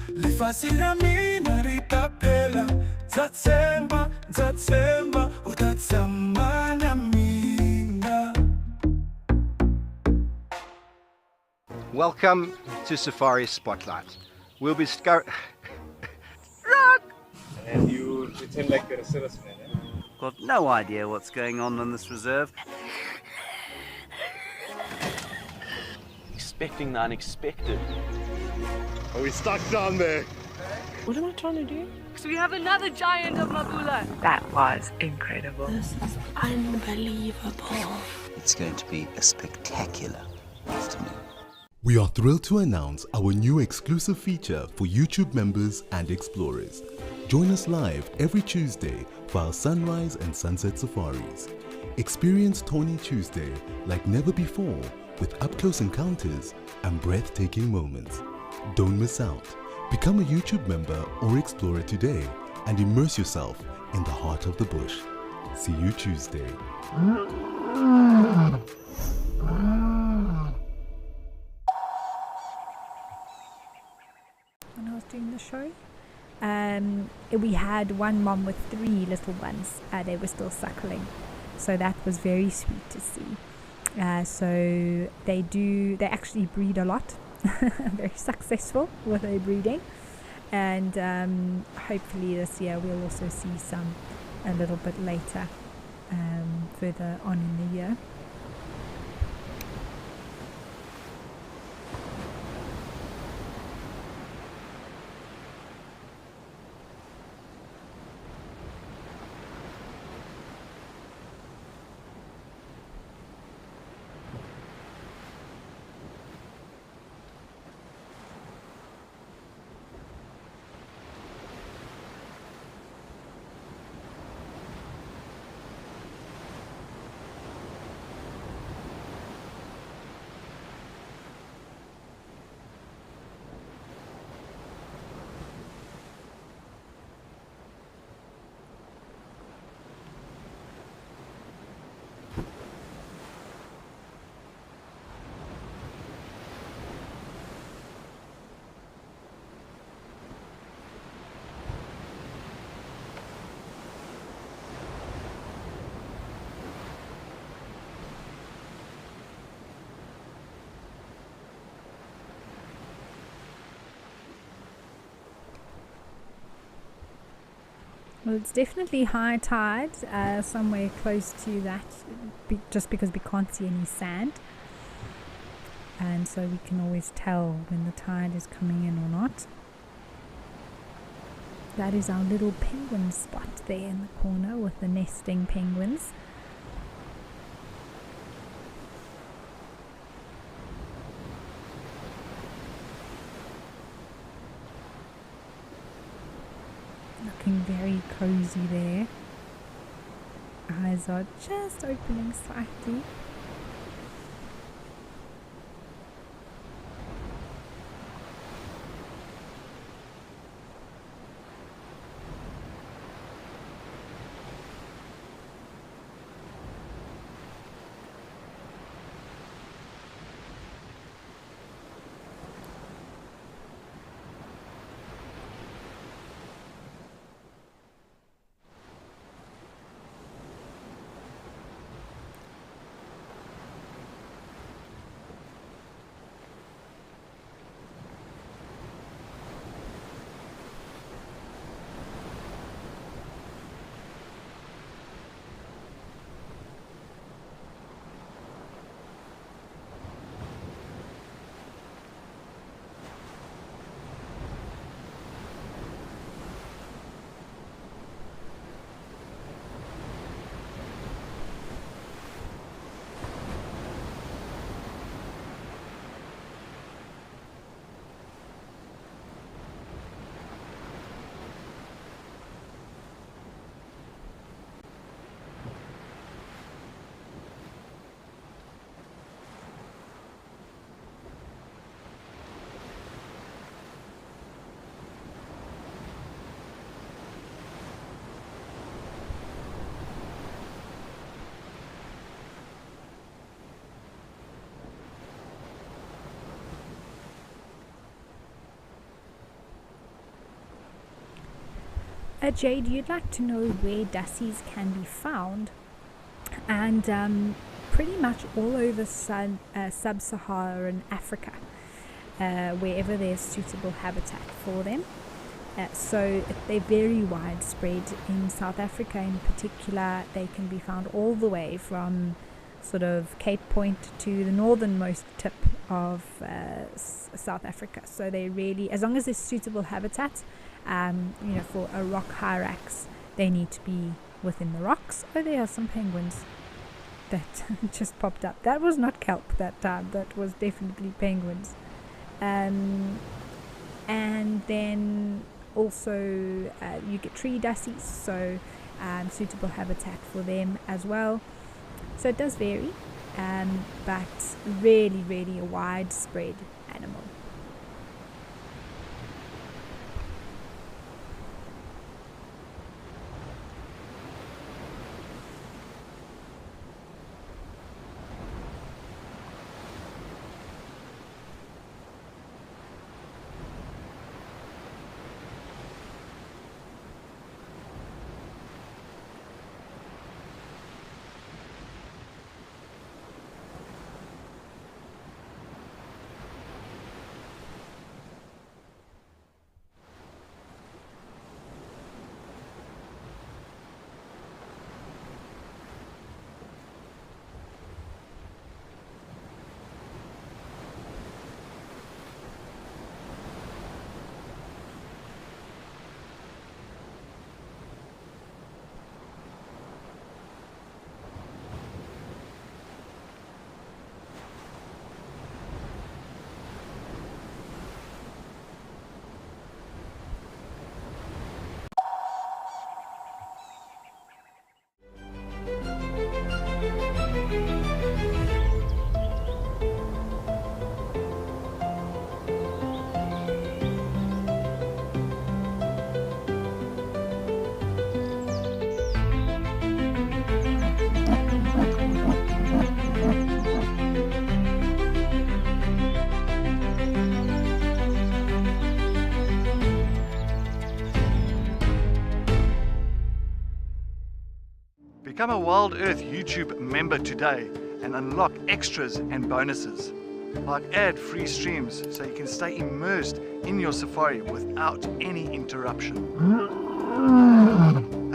Lifasira mina ritapela, zatsemba, utatsamana mina. Welcome to Safari Spotlight. We'll be And you Pretend like you're a citizen, eh? Got no idea what's going on in this reserve. Expecting the unexpected. Are we stuck down there? What am I trying to do? So we have another giant of Mabula. That was incredible. This is unbelievable. It's going to be a spectacular afternoon. We are thrilled to announce our new exclusive feature for YouTube members and explorers. Join us live every Tuesday for our sunrise and sunset safaris. Experience Tawny Tuesday like never before with up-close encounters and breathtaking moments. Don't miss out. Become a YouTube member or explorer today and immerse yourself in the heart of the bush. See you Tuesday. When I was doing the show, we had one mom with 3 little ones. They were still suckling, so that was very sweet to see. So they actually breed a lot. Very successful with their breeding, and hopefully this year we'll also see some a little bit later, further on in the year. Well, it's definitely high tide, somewhere close to that, just because we can't see any sand, and so we can always tell when the tide is coming in or not. That is our little penguin spot there in the corner with the nesting penguins. Looking very cozy there. Eyes are just opening slightly. Jade, you'd like to know where dassies can be found, and pretty much all over sub-Saharan Africa, wherever there's suitable habitat for them. So they're very widespread in South Africa in particular. They can be found all the way from sort of Cape Point to the northernmost tip of South Africa. So they really, as long as there's suitable habitat, for a rock hyrax, they need to be within the rocks. Oh, there are some penguins that just popped up. That was not kelp that time. That was definitely penguins. And then also you get tree dassies, so suitable habitat for them as well. So it does vary, but really, really a widespread animal. Become a Wild Earth YouTube member today and unlock extras and bonuses, like ad-free streams so you can stay immersed in your safari without any interruption.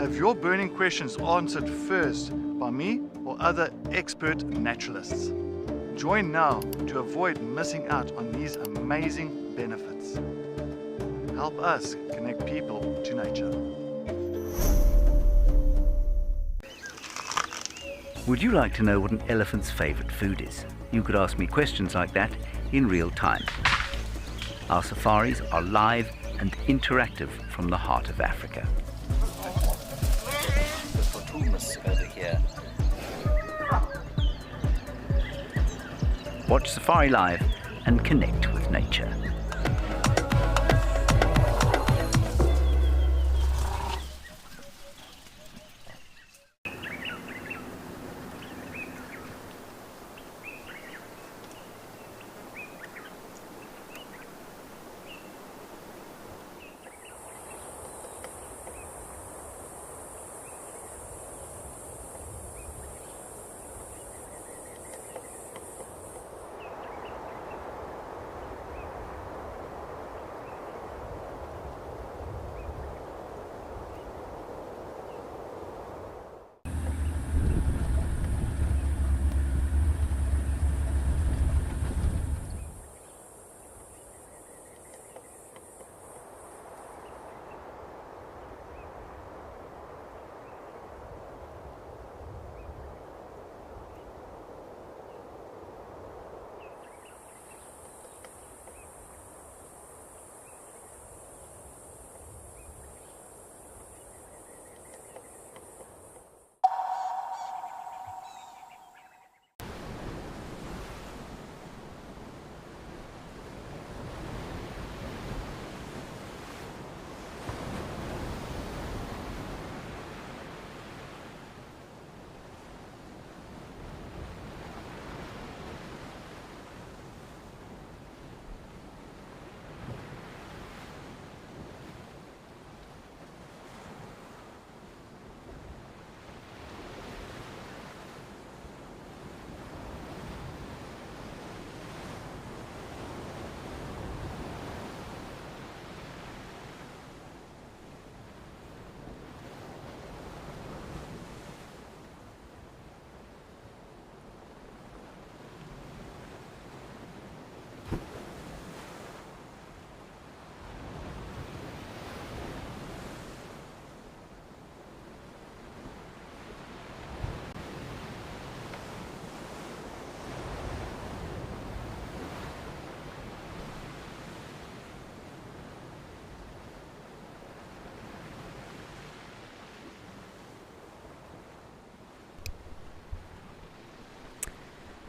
Have your burning questions answered first by me or other expert naturalists. Join now to avoid missing out on these amazing benefits. Help us connect people to nature. Would you like to know what an elephant's favorite food is? You could ask me questions like that in real time. Our safaris are live and interactive from the heart of Africa. The poaching over here. Watch Safari Live and connect with nature.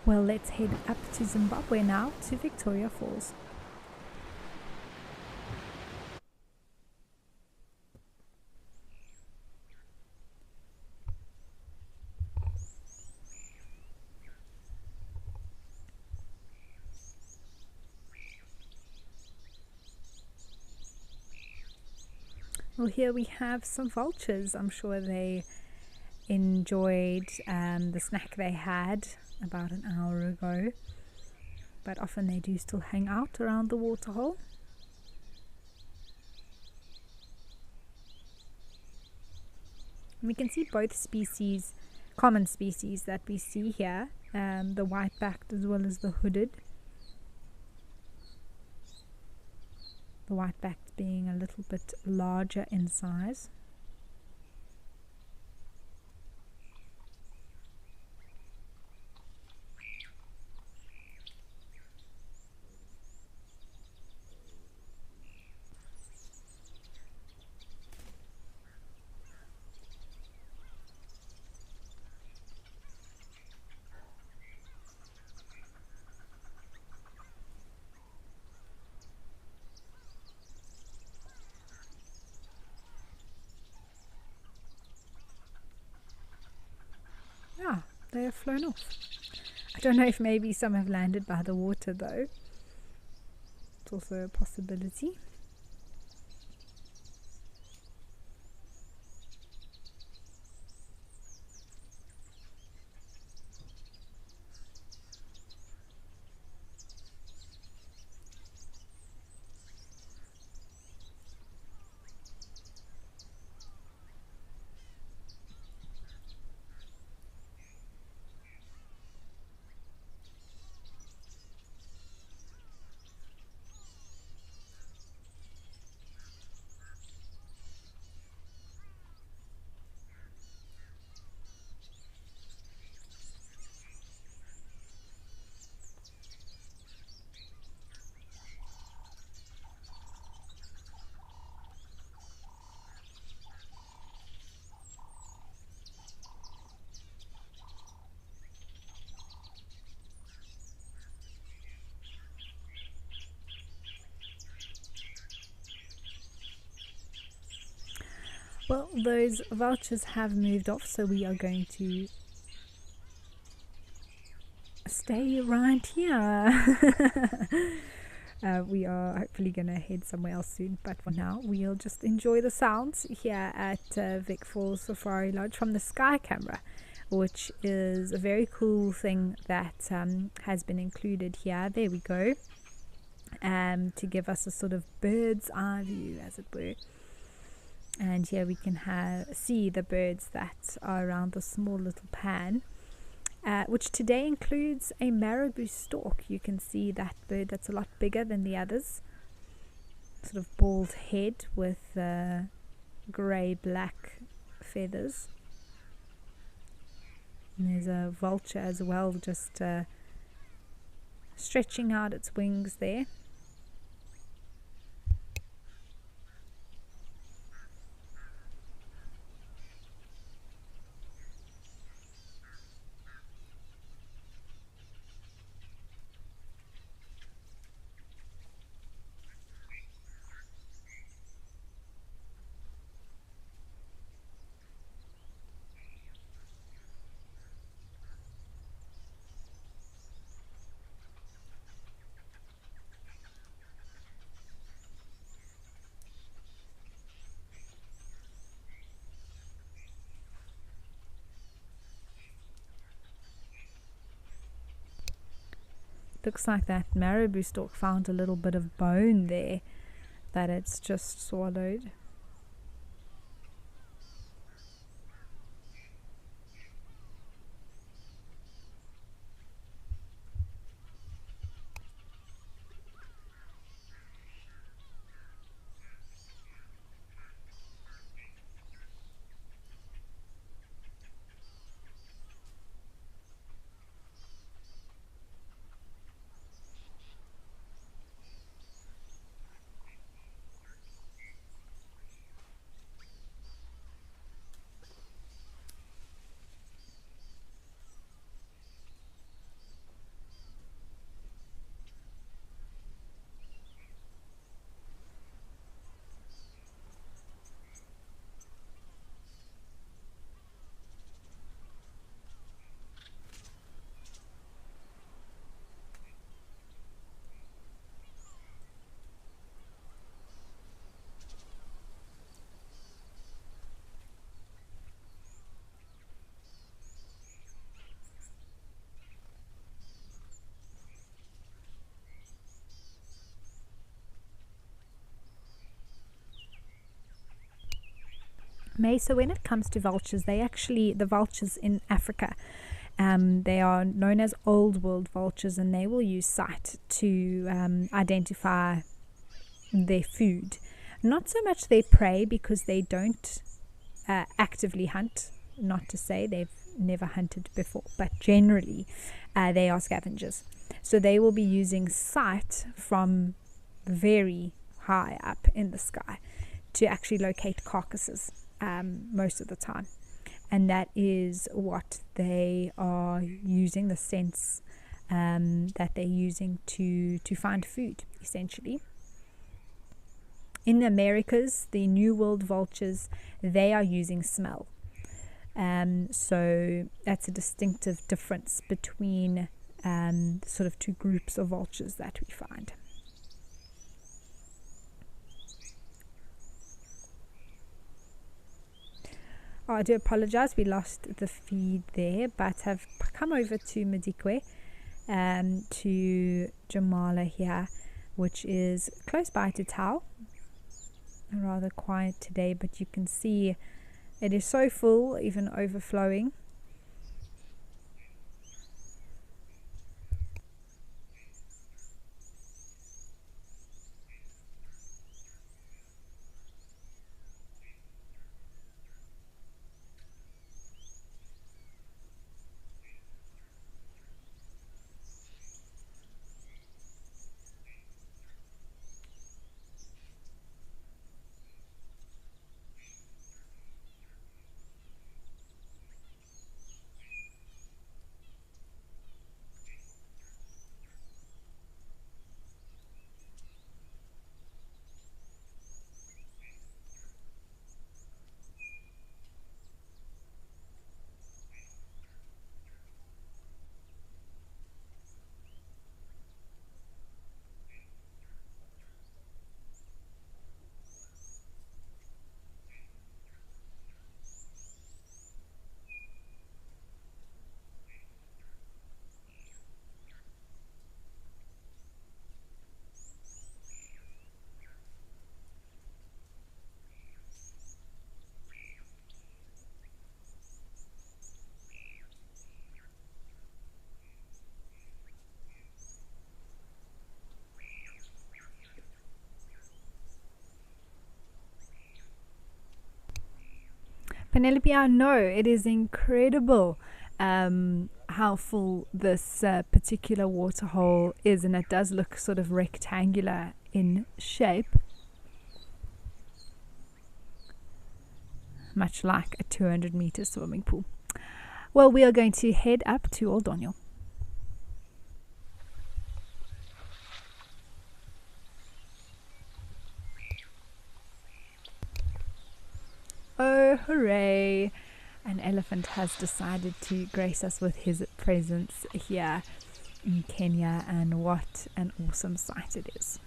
Well, let's head up to Zimbabwe now, to Victoria Falls. Well, here we have some vultures. I'm sure they enjoyed the snack they had about an hour ago, but often they do still hang out around the waterhole. We can see both species, common species that we see here, the white-backed as well as the hooded. The white-backed being a little bit larger in size. Ah, they have flown off. I don't know if maybe some have landed by the water though. It's also a possibility. Well, those vultures have moved off, so we are going to stay right here. We are hopefully going to head somewhere else soon, but for now we'll just enjoy the sounds here at Vic Falls Safari Lodge from the sky camera, which is a very cool thing that has been included here. There we go, to give us a sort of bird's eye view, as it were. And here we can see the birds that are around the small little pan, which today includes a marabou stork. You can see that bird that's a lot bigger than the others, sort of bald head with grey-black feathers. And there's a vulture as well, just stretching out its wings there. Looks like that marabou stork found a little bit of bone there that it's just swallowed. May, so when it comes to vultures, the vultures in Africa, they are known as old world vultures, and they will use sight to identify their food. Not so much their prey, because they don't actively hunt, not to say they've never hunted before, but generally they are scavengers. So they will be using sight from very high up in the sky to actually locate carcasses most of the time. And that is what they are using, the sense that they're using to find food, essentially. In the Americas, the New World vultures, they are using smell. So that's a distinctive difference between sort of two groups of vultures that we find. Oh, I do apologize, we lost the feed there, but I've come over to Madikwe, to Jamala here, which is close by to Tau. Rather quiet today, but you can see it is so full, even overflowing. Penelope, I know it is incredible how full this particular waterhole is, and it does look sort of rectangular in shape, much like a 200-meter swimming pool. Well, we are going to head up to Old Daniel. Oh, hooray! An elephant has decided to grace us with his presence here in Kenya, and what an awesome sight it is.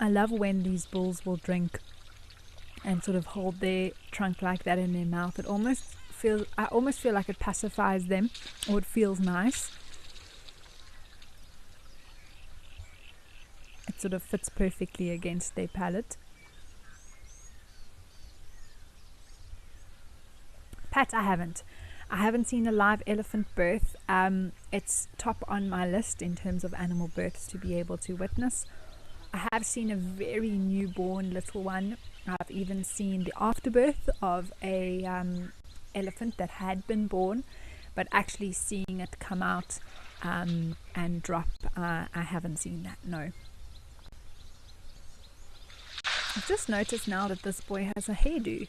I love when these bulls will drink and sort of hold their trunk like that in their mouth. I almost feel like it pacifies them, or it feels nice. It sort of fits perfectly against their palate. Pat, I haven't. I haven't seen a live elephant birth. It's top on my list in terms of animal births to be able to witness. I have seen a very newborn little one. I've even seen the afterbirth of a elephant that had been born, but actually seeing it come out and drop, I haven't seen that, no. I've just noticed now that this boy has a hairdo.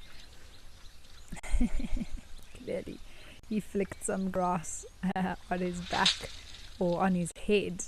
Clearly, he flicked some grass on his back or on his head.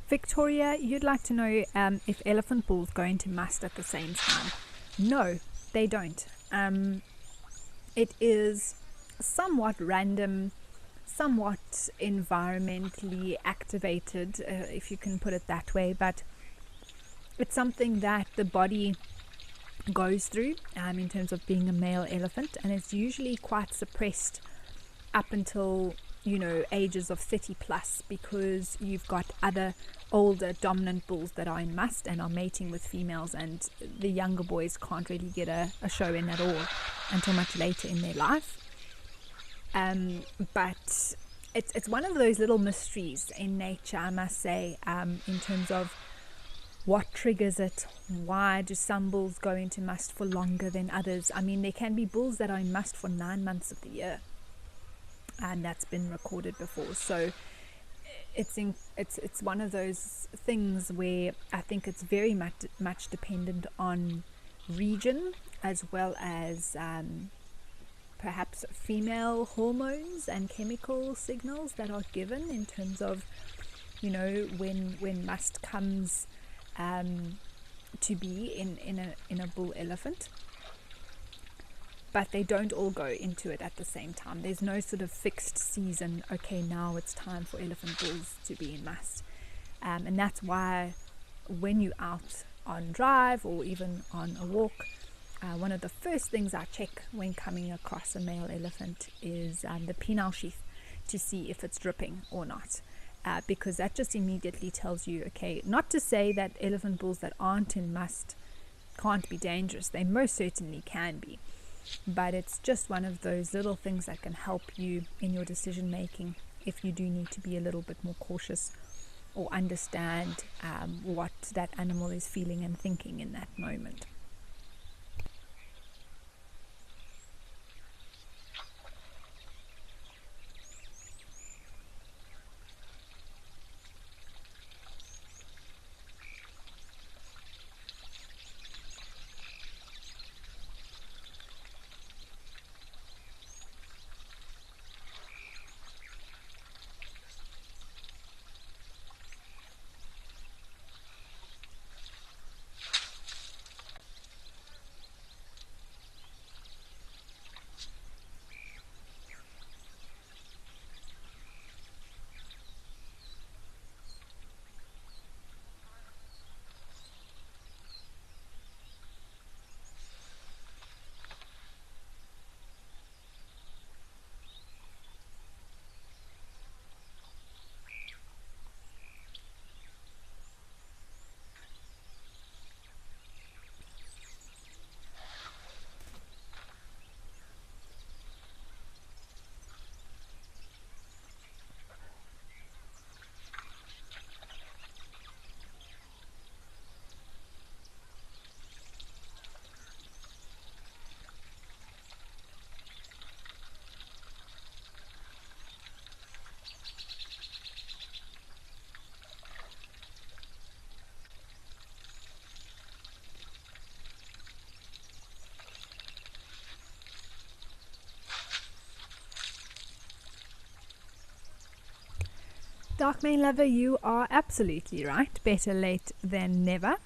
Victoria, you'd like to know if elephant bulls go into must at the same time. No, they don't. It is somewhat random, somewhat environmentally activated, if you can put it that way, but it's something that the body goes through in terms of being a male elephant, and it's usually quite suppressed up until ages of 30 plus, because you've got other older dominant bulls that are in must and are mating with females, and the younger boys can't really get a show in at all until much later in their life. But it's one of those little mysteries in nature, I must say, in terms of what triggers it. Why do some bulls go into must for longer than others? I mean, there can be bulls that are in must for 9 months of the year, and that's been recorded before. So it's one of those things where I think it's very much dependent on region, as well as perhaps female hormones and chemical signals that are given in terms of when must comes to be in a bull elephant. But they don't all go into it at the same time. There's no sort of fixed season, okay, now it's time for elephant bulls to be in must. And that's why when you're out on drive or even on a walk, one of the first things I check when coming across a male elephant is the penile sheath, to see if it's dripping or not. Because that just immediately tells you, okay, not to say that elephant bulls that aren't in must can't be dangerous. They most certainly can be. But it's just one of those little things that can help you in your decision making if you do need to be a little bit more cautious or understand what that animal is feeling and thinking in that moment. Darkmane lover, you are absolutely right. Better late than never.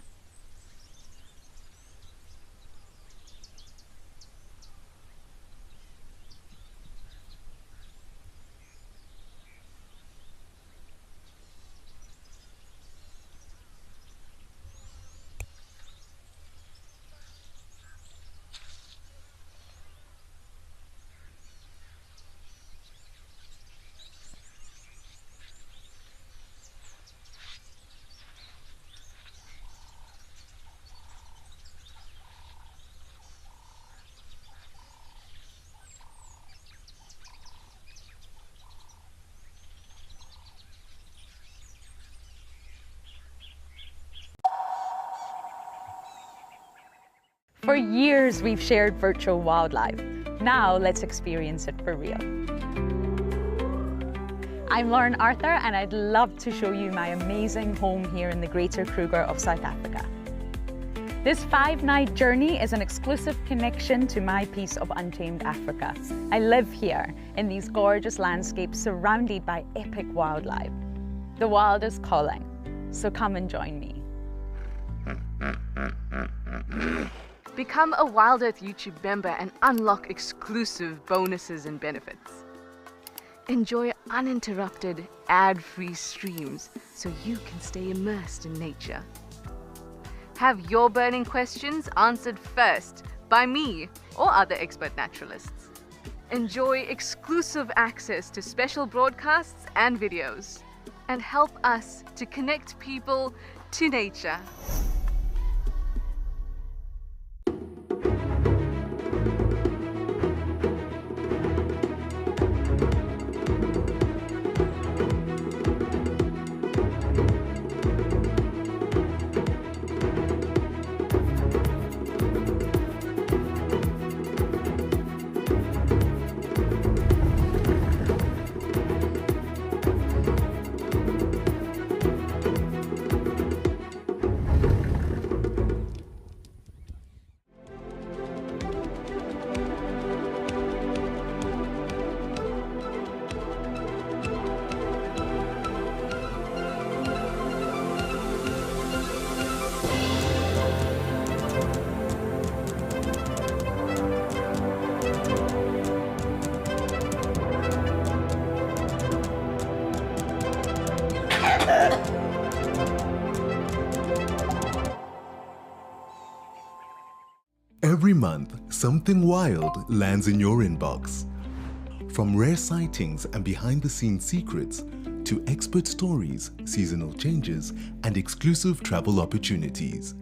For years, we've shared virtual wildlife. Now, let's experience it for real. I'm Lauren Arthur, and I'd love to show you my amazing home here in the Greater Kruger of South Africa. This 5-night journey is an exclusive connection to my piece of untamed Africa. I live here in these gorgeous landscapes surrounded by epic wildlife. The wild is calling, so come and join me. Become a Wild Earth YouTube member and unlock exclusive bonuses and benefits. Enjoy uninterrupted, ad-free streams so you can stay immersed in nature. Have your burning questions answered first by me or other expert naturalists. Enjoy exclusive access to special broadcasts and videos. And help us to connect people to nature. Every month, something wild lands in your inbox. From rare sightings and behind-the-scenes secrets to expert stories, seasonal changes, and exclusive travel opportunities,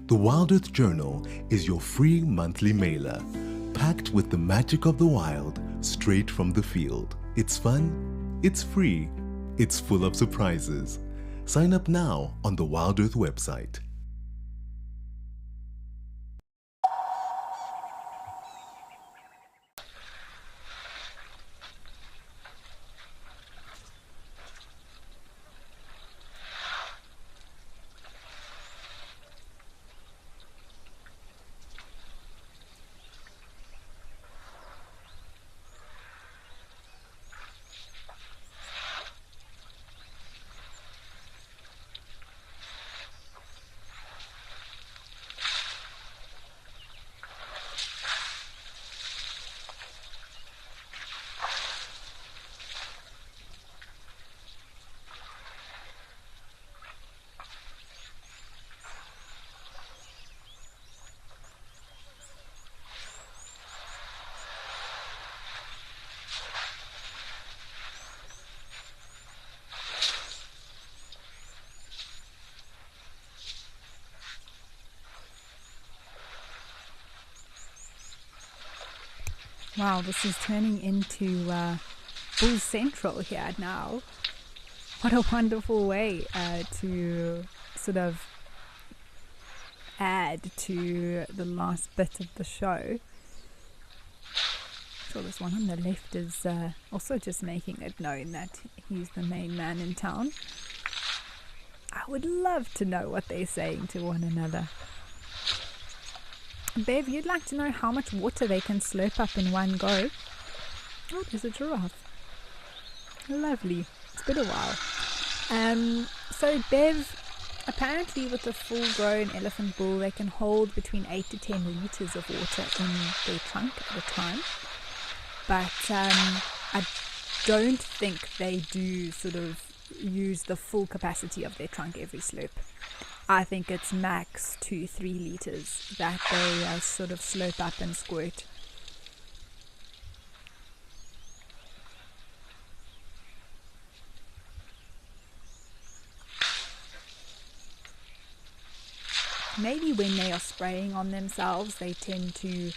the Wild Earth Journal is your free monthly mailer, packed with the magic of the wild straight from the field. It's fun, it's free, it's full of surprises. Sign up now on the Wild Earth website. Wow, this is turning into Bull Central here now. What a wonderful way to sort of add to the last bit of the show. So this one on the left is also just making it known that he's the main man in town. I would love to know what they're saying to one another. Bev, you'd like to know how much water they can slurp up in one go? Oh, there's a giraffe. Lovely. It's been a while. So Bev, apparently with a full-grown elephant bull, they can hold between 8 to 10 liters of water in their trunk at a time. But I don't think they do sort of use the full capacity of their trunk every slope. I think it's max 2-3 liters that they sort of slope up and squirt. Maybe when they are spraying on themselves, they tend to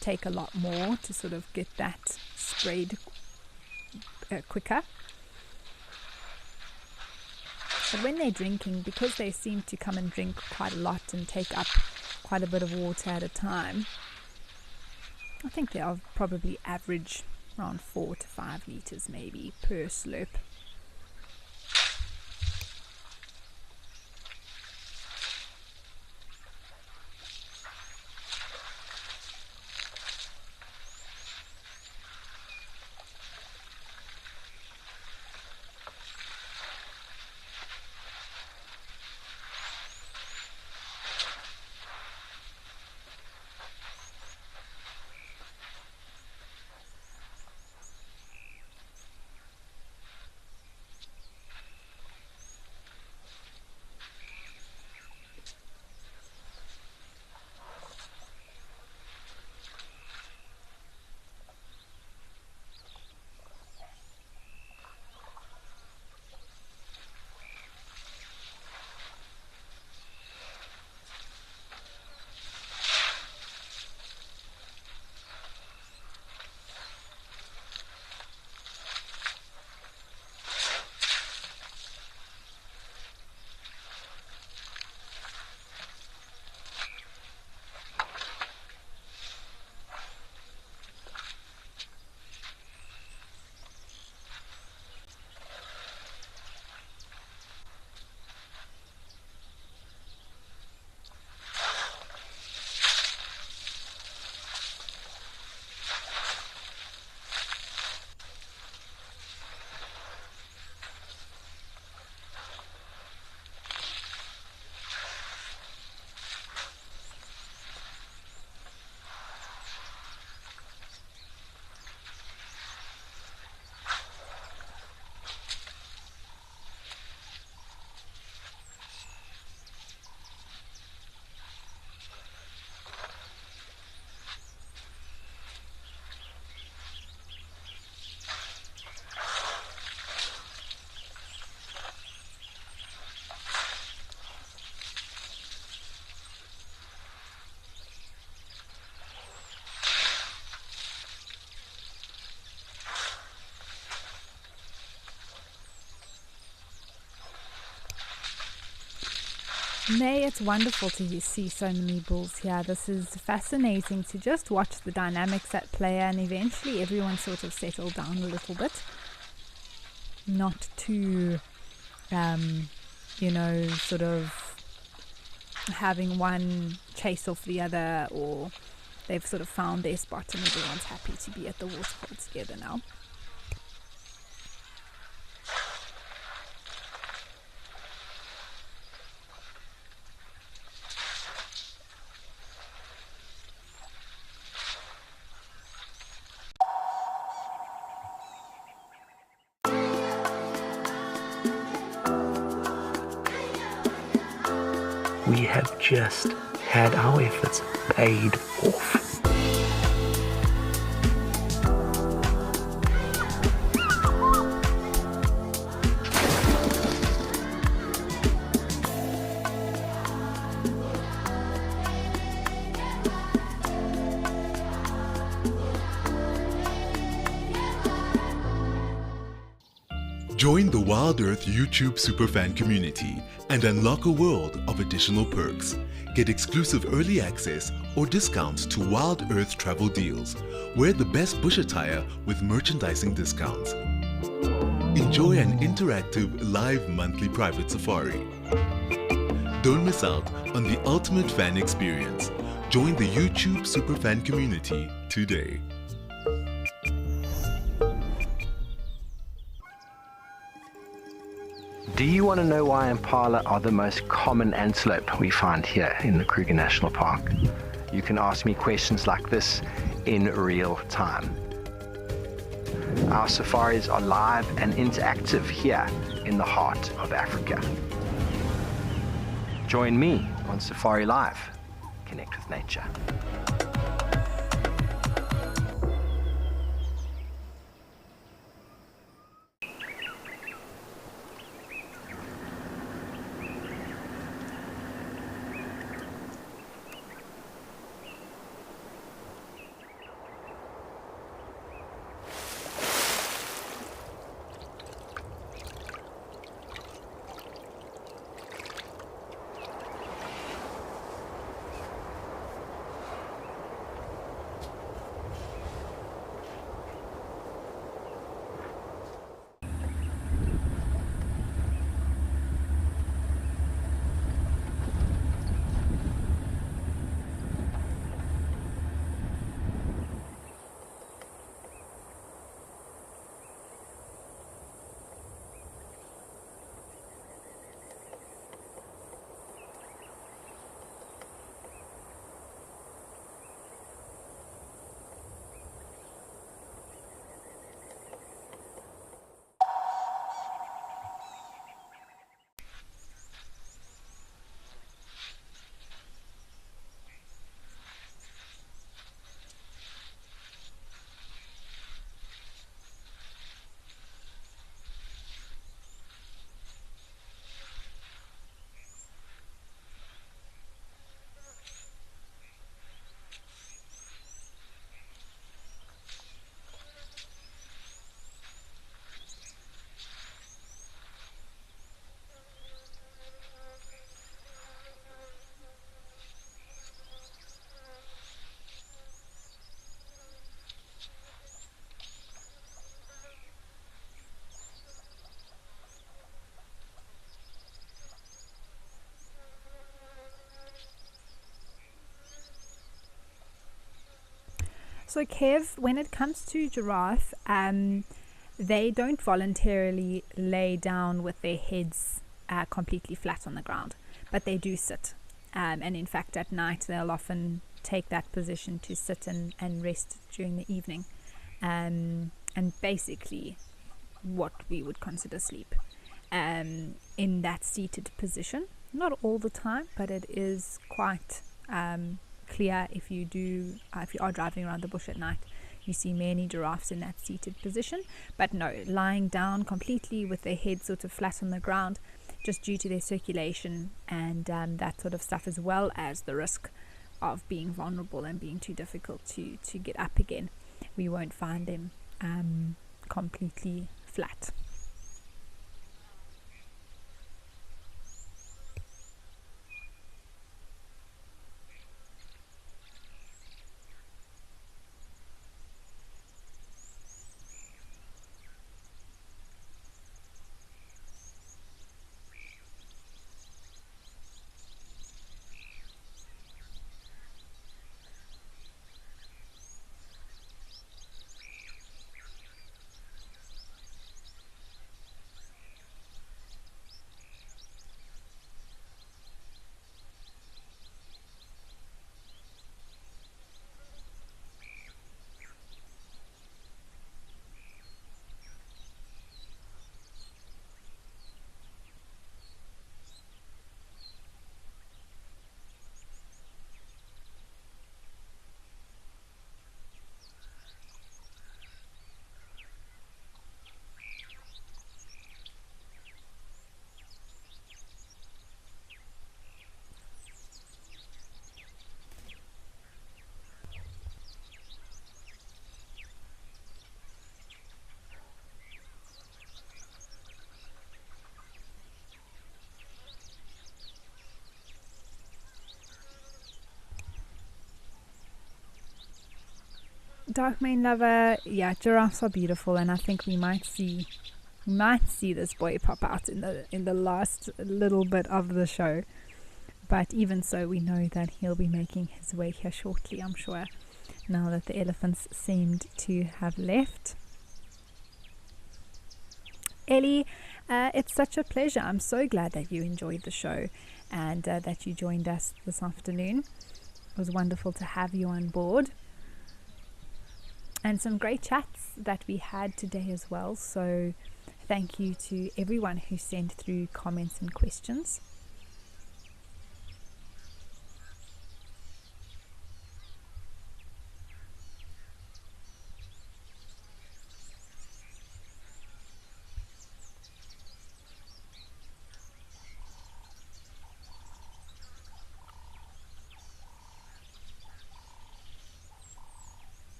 take a lot more to sort of get that sprayed quicker. But when they're drinking, because they seem to come and drink quite a lot and take up quite a bit of water at a time, I think they are probably average around 4 to 5 liters maybe per slope. May, it's wonderful to see so many bulls here. This is fascinating to just watch the dynamics at play, and eventually everyone sort of settled down a little bit. Not too, sort of having one chase off the other, or they've sort of found their spot and everyone's happy to be at the waterhole together now. We have just had our efforts paid off. Join the Wild Earth YouTube Superfan community and unlock a world of additional perks. Get exclusive early access or discounts to Wild Earth travel deals. Wear the best bush attire with merchandising discounts. Enjoy an interactive live monthly private safari. Don't miss out on the ultimate fan experience. Join the YouTube Superfan community today. Do you want to know why impala are the most common antelope we find here in the Kruger National Park? You can ask me questions like this in real time. Our safaris are live and interactive here in the heart of Africa. Join me on Safari Live. Connect with nature. So Kev, when it comes to giraffe, they don't voluntarily lay down with their heads completely flat on the ground, but they do sit. And in fact, at night, they'll often take that position to sit and rest during the evening. And basically what we would consider sleep. In that seated position, not all the time, but it is quite clear if you are driving around the bush at night, you see many giraffes in that seated position. But no, lying down completely with their head sort of flat on the ground, just due to their circulation and that sort of stuff, as well as the risk of being vulnerable and being too difficult to get up again, we won't find them completely flat. Dark Mane Lover, yeah, giraffes are beautiful, and I think we might see this boy pop out in the last little bit of the show. But even so, we know that he'll be making his way here shortly, I'm sure, now that the elephants seemed to have left. Ellie, It's such a pleasure. I'm so glad that you enjoyed the show and that you joined us this afternoon. It was wonderful to have you on board. And some great chats that we had today as well. So thank you to everyone who sent through comments and questions.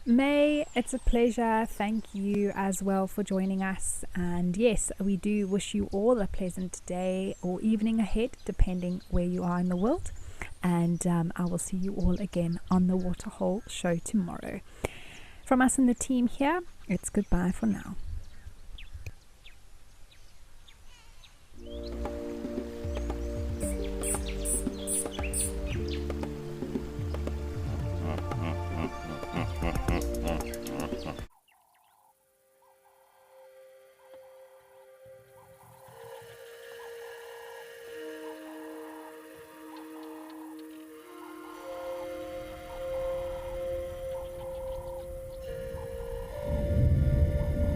May, it's a pleasure. Thank you as well for joining us. And yes, we do wish you all a pleasant day or evening ahead, depending where you are in the world. And I will see you all again on the Waterhole show tomorrow. From us and the team here, it's goodbye for now.